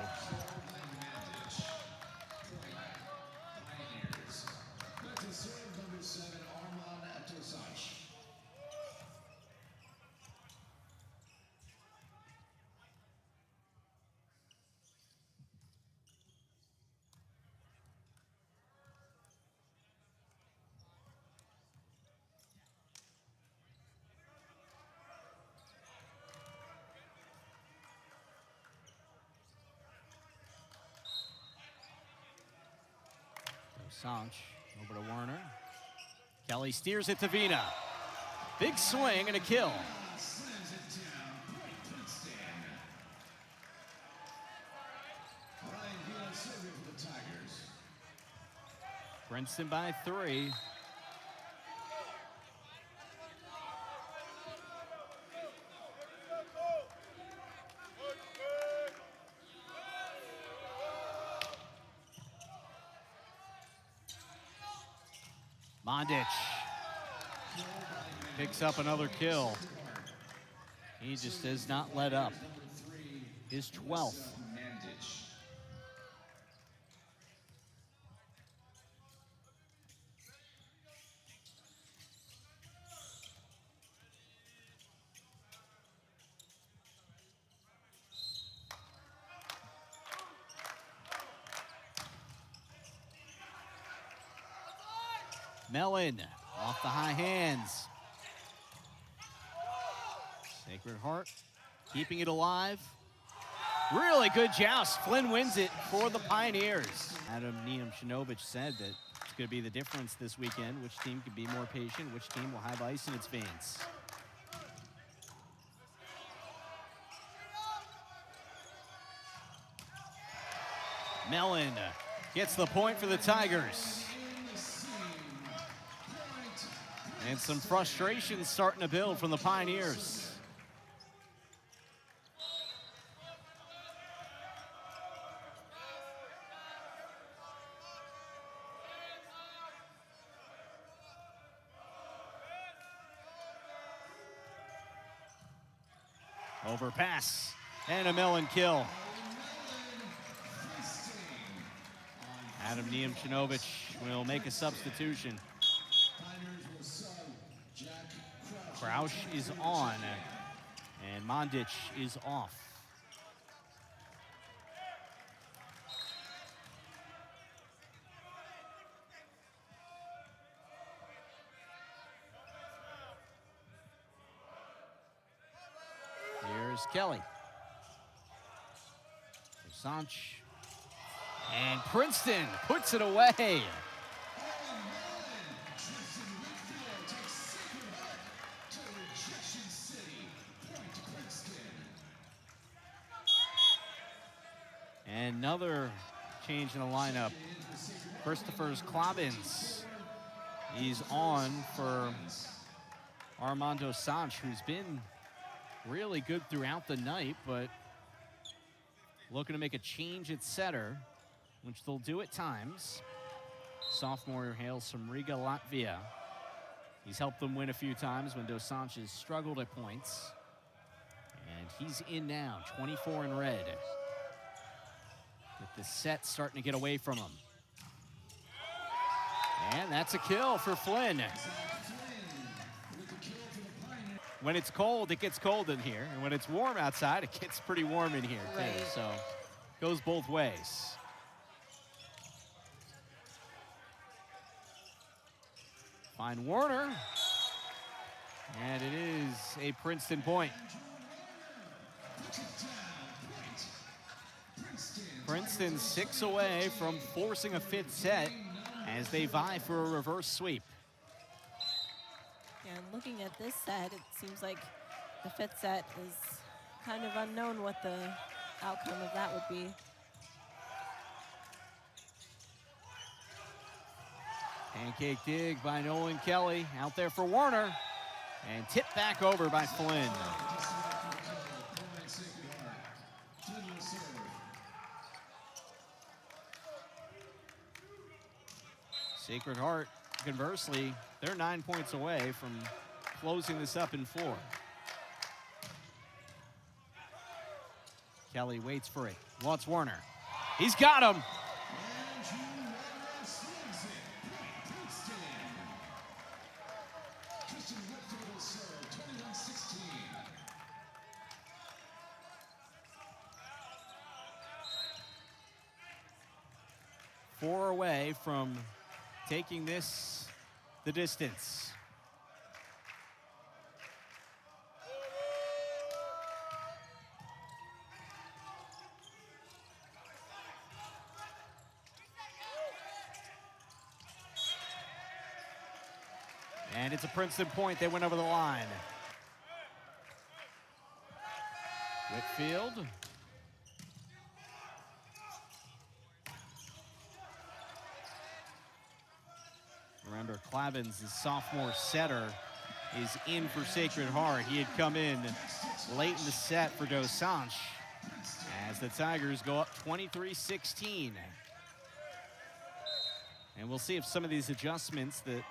Dosanjh over to Werner. Kelly steers it to Vina. Big swing and a kill. Princeton by 3. Mondic picks up another kill. He just does not let up. His 12th. Mellon off the high hands. Sacred Heart keeping it alive. Really good joust. Flynn wins it for the Pioneers. Adam Niemczynovich said that It's going to be the difference this weekend. Which team can be more patient, which team will have ice in its veins. Mellon gets the point for the Tigers. And some frustration starting to build from the Pioneers. Overpass and a Mellon kill. Adam Niemczynovich will make a substitution. Crouch is on, and Mondic is off. Here's Kelly. Sanch. And Princeton puts it away. And another change in the lineup. Christopher Clavins. He's on for Armando Sanch, who's been really good throughout the night, but looking to make a change at setter, which they'll do at times. Sophomore hails from Riga, Latvia. He's helped them win a few times when Dosanch has struggled at points. And he's in now, 24 in red. With the set starting to get away from him. And that's a kill for Flynn. When it's cold, it gets cold in here. And when it's warm outside, it gets pretty warm in here, right, too. So, goes both ways. Find Warner. And it is a Princeton point. Princeton 6 away from forcing a fifth set as they vie for a reverse sweep. Yeah, and looking at this set, it seems like the fifth set is kind of unknown what the outcome of that would be. Pancake dig by Nolan Kelly, out there for Warner, and tipped back over by Flynn. Sacred Heart, conversely, they're 9 points away from closing this up in 4. Kelly waits for it, wants Warner. He's got him. Four away from taking this the distance. And it's a Princeton point. They went over the line. Whitfield. Remember, Clavins, the sophomore setter, is in for Sacred Heart. He had come in late in the set for Dosanch as the Tigers go up 23-16. And we'll see if some of these adjustments that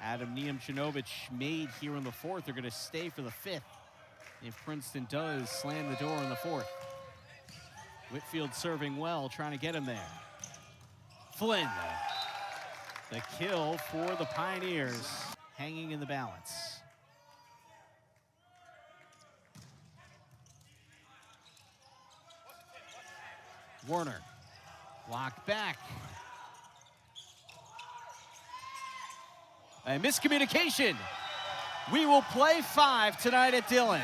Adam Niemczynovich made here in the fourth are going to stay for the fifth if Princeton does slam the door in the fourth. Whitfield serving well, trying to get him there. Flynn. The kill for the Pioneers, hanging in the balance. Warner, blocked back. A miscommunication. We will play 5 tonight at Dillon.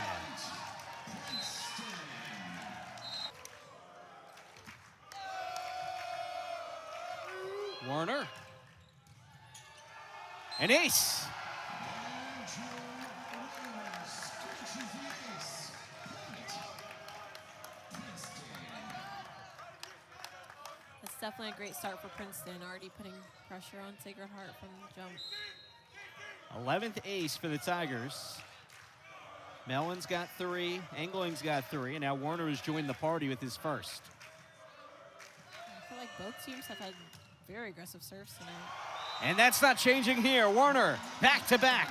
Werner. An ace. That's definitely a great start for Princeton, already putting pressure on Sacred Heart from the jump. 11th ace for the Tigers. Mellon's got 3, Engling's got 3, and now Werner has joined the party with his first. I feel like both teams have had very aggressive serves tonight. And that's not changing here. Werner, back to back.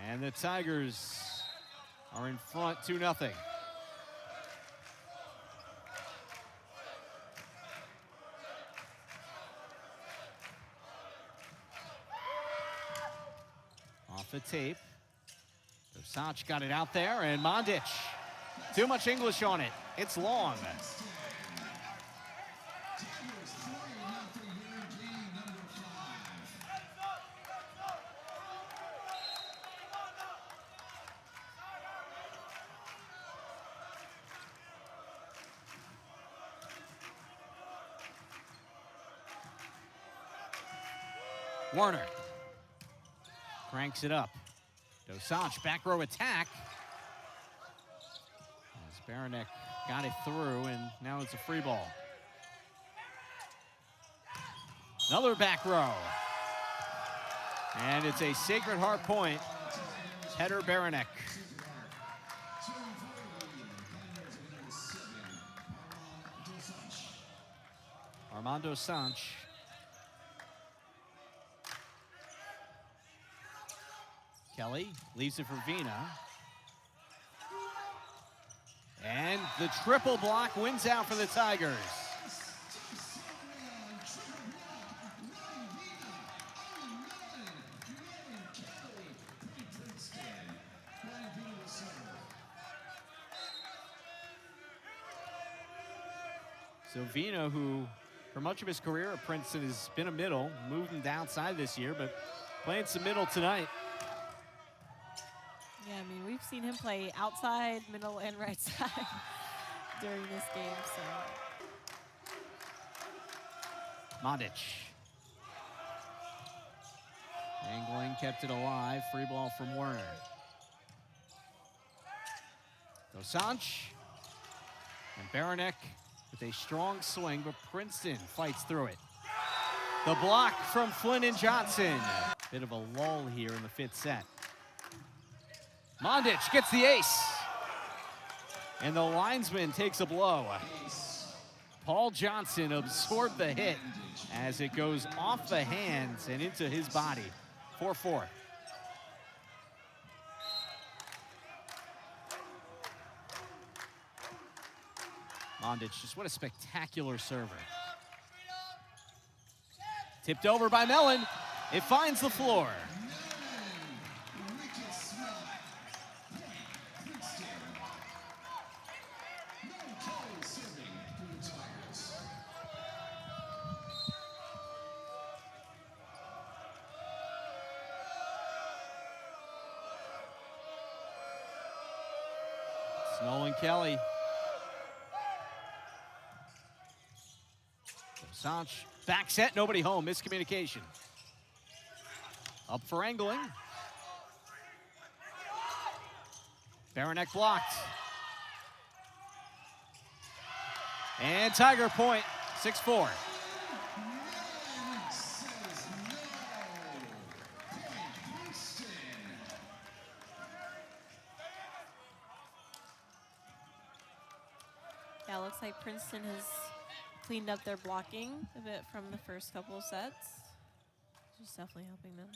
And the Tigers are in front 2-0. Off the tape. Dosach got it out there, and Mondic. Too much English on it. It's long. Werner cranks it up. Dosach back row attack. As Baranek got it through, and now it's a free ball. Another back row. And it's a Sacred Heart point. Header Baranek. Armando Sanch. Kelly leaves it for Vina. And the triple block wins out for the Tigers. So Vina, who for much of his career at Princeton has been a middle, moved him downside this year, but playing some middle tonight. Yeah, I mean, we've seen him play outside, middle, and right side during this game, so. Mondic. Angling kept it alive. Free ball from Werner. Dosach. And Baranek with a strong swing, but Princeton fights through it. The block from Flynn and Johnson. Bit of a lull here in the 5th set. Mondic gets the ace. And the linesman takes a blow. Paul Johnson absorbed the hit as it goes off the hands and into his body. 4-4. Mondic, just what a spectacular server. Tipped over by Mellon. It finds the floor. Snow and Kelly. Sanch, back set, nobody home, miscommunication. Up for angling. Baranek blocked. And Tiger point, 6-4. Yeah, it looks like Princeton has cleaned up their blocking a bit from the first couple of sets. Just definitely helping them.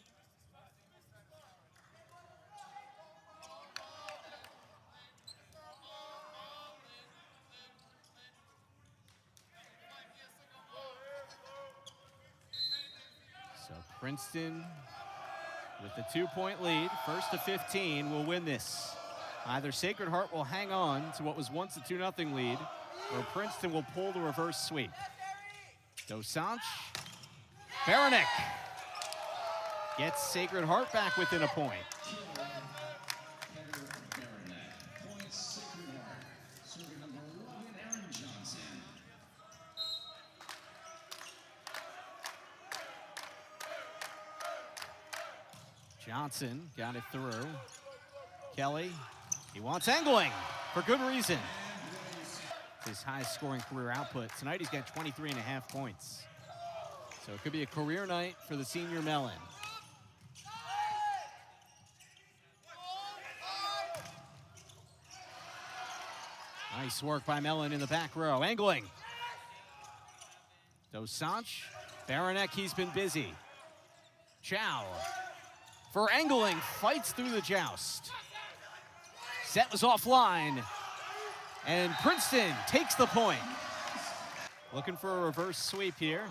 So Princeton with the 2-point lead, first to 15, will win this. Either Sacred Heart will hang on to what was once a 2-0 lead, or Princeton will pull the reverse sweep. Dosach. Baranek gets Sacred Heart back within a point. Johnson got it through. Kelly, he wants angling for good reason. His highest scoring career output. Tonight he's got 23.5 points. So it could be a career night for the senior Mellon. Nice work by Mellon in the back row. Angling. Dosanch. Baranek, he's been busy. Chow. For angling, fights through the joust. Set was offline. And Princeton takes the point. Looking for a reverse sweep here.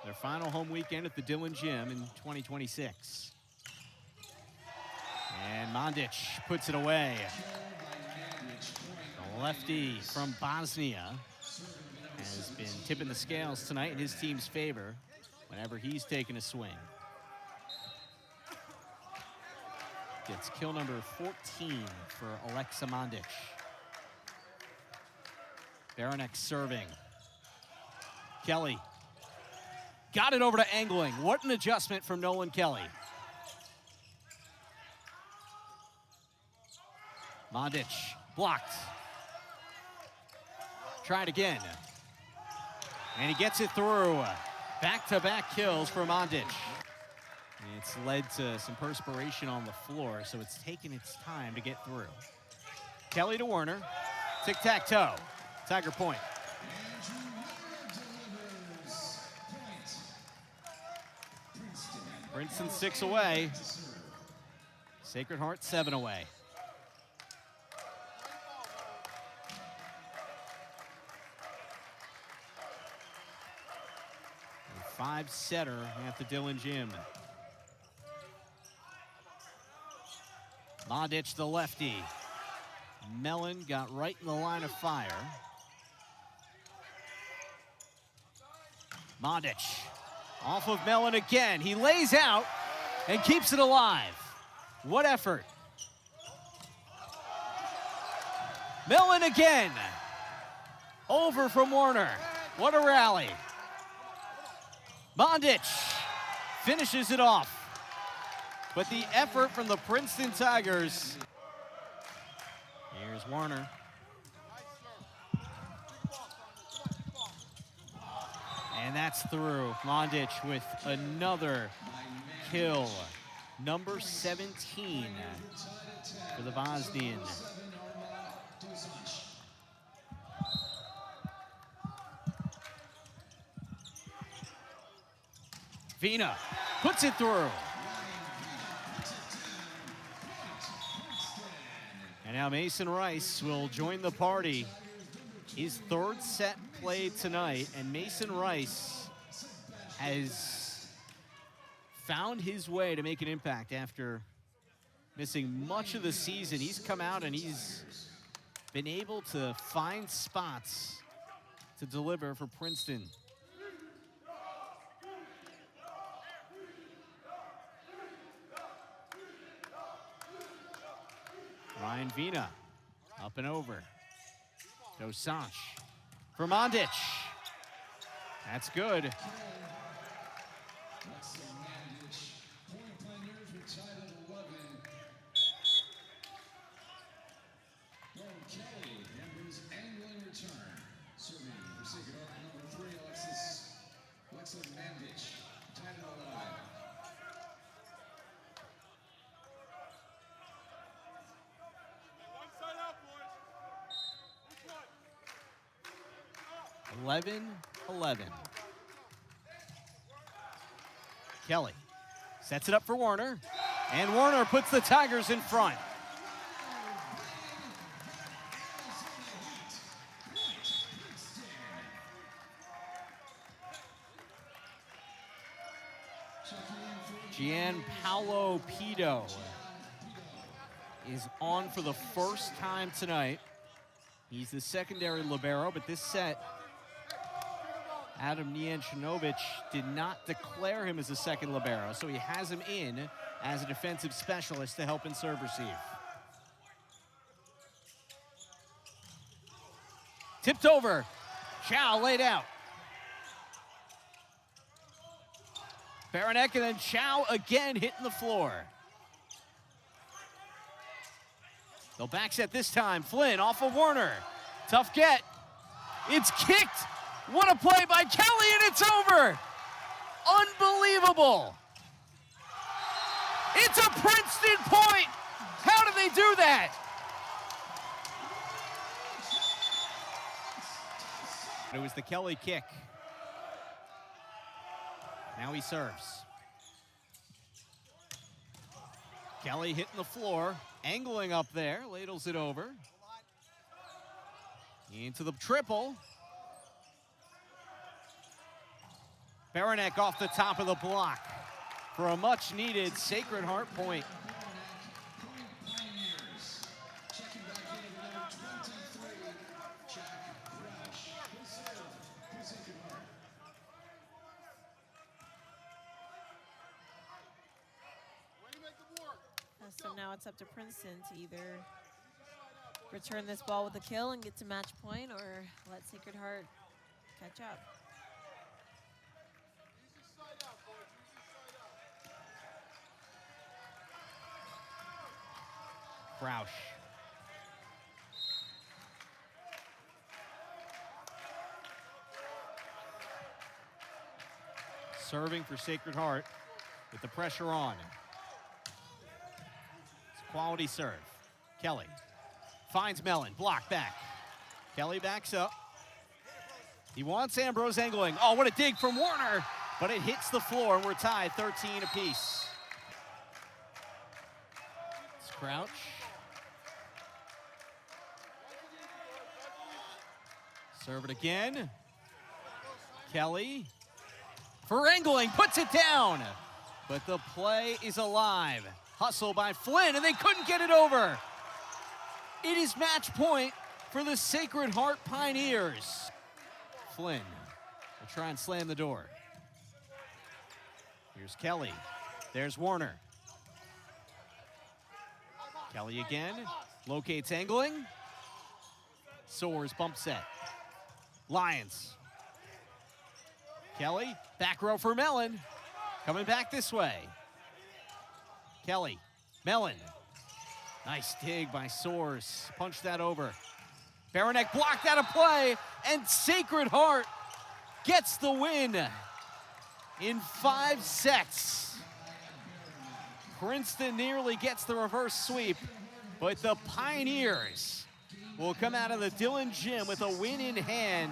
Their final home weekend at the Dillon Gym in 2026. And Mandic puts it away. The lefty from Bosnia has been tipping the scales tonight in his team's favor whenever he's taken a swing. Gets kill number 14 for Alexa Mandic. Baranek serving. Kelly. Got it over to angling. What an adjustment from Nolan Kelly. Mandic blocked. Tried again. And he gets it through. Back-to-back kills for Mandic. It's led to some perspiration on the floor, so it's taken its time to get through. Kelly to Werner. Tic-tac-toe. Tiger point. Princeton 6 away. Sacred Heart 7 away. A 5-setter at the Dillon Gym. Mandic, the lefty. Mellon got right in the line of fire. Mandic off of Mellon again. He lays out and keeps it alive. What effort. Mellon again. Over from Werner. What a rally. Mandic finishes it off. But the effort from the Princeton Tigers. Here's Werner. And that's through. Mandic with another kill. Number 17 for the Bosnian. Vina puts it through. And now Mason Rice will join the party. His third set played tonight, and Mason Rice has found his way to make an impact after missing much of the season. He's come out and he's been able to find spots to deliver for Princeton. Ryan Vina up and over. Dosanch for Mandic. That's good. Kelly, and his angling return. Serving for Sacred Heart, number 3, Alexa Mandic. Tied it alive. One side out, boys. 11-11. Kelly sets it up for Werner, and Werner puts the Tigers in front. Gianpaolo Pito is on for the first time tonight. He's the secondary libero, but this set, Adam Nianchinovic did not declare him as a second libero, so he has him in as a defensive specialist to help in serve receive. Tipped over. Chow laid out. Baranek and then Chow again hitting the floor. They'll back set this time. Flynn off of Warner. Tough get. It's kicked. What a play by Kelly, and it's over. Unbelievable. It's a Princeton point. How did they do that? It was the Kelly kick. Now he serves. Kelly hitting the floor, angling up there, ladles it over. Into the triple. Baranek off the top of the block for a much-needed Sacred Heart point. So now it's up to Princeton to either return this ball with a kill and get to match point, or let Sacred Heart catch up. Crouch. Serving for Sacred Heart with the pressure on. Quality serve. Kelly finds Mellon, block back. Kelly backs up. He wants Ambrose angling. Oh, what a dig from Warner, but it hits the floor and we're tied 13 apiece. It's Crouch. Serve it again. Kelly for angling, puts it down, but the play is alive. Hustle by Flynn, and they couldn't get it over. It is match point for the Sacred Heart Pioneers. Flynn will try and slam the door. Here's Kelly. There's Warner. Kelly again. Locates angling. Soars bump set. Lions. Kelly, back row for Mellon. Coming back this way. Kelly, Mellon. Nice dig by Soars. Punch that over. Baranek blocked out of play, and Sacred Heart gets the win in 5 sets. Princeton nearly gets the reverse sweep, but the Pioneers will come out of the Dillon Gym with a win in hand.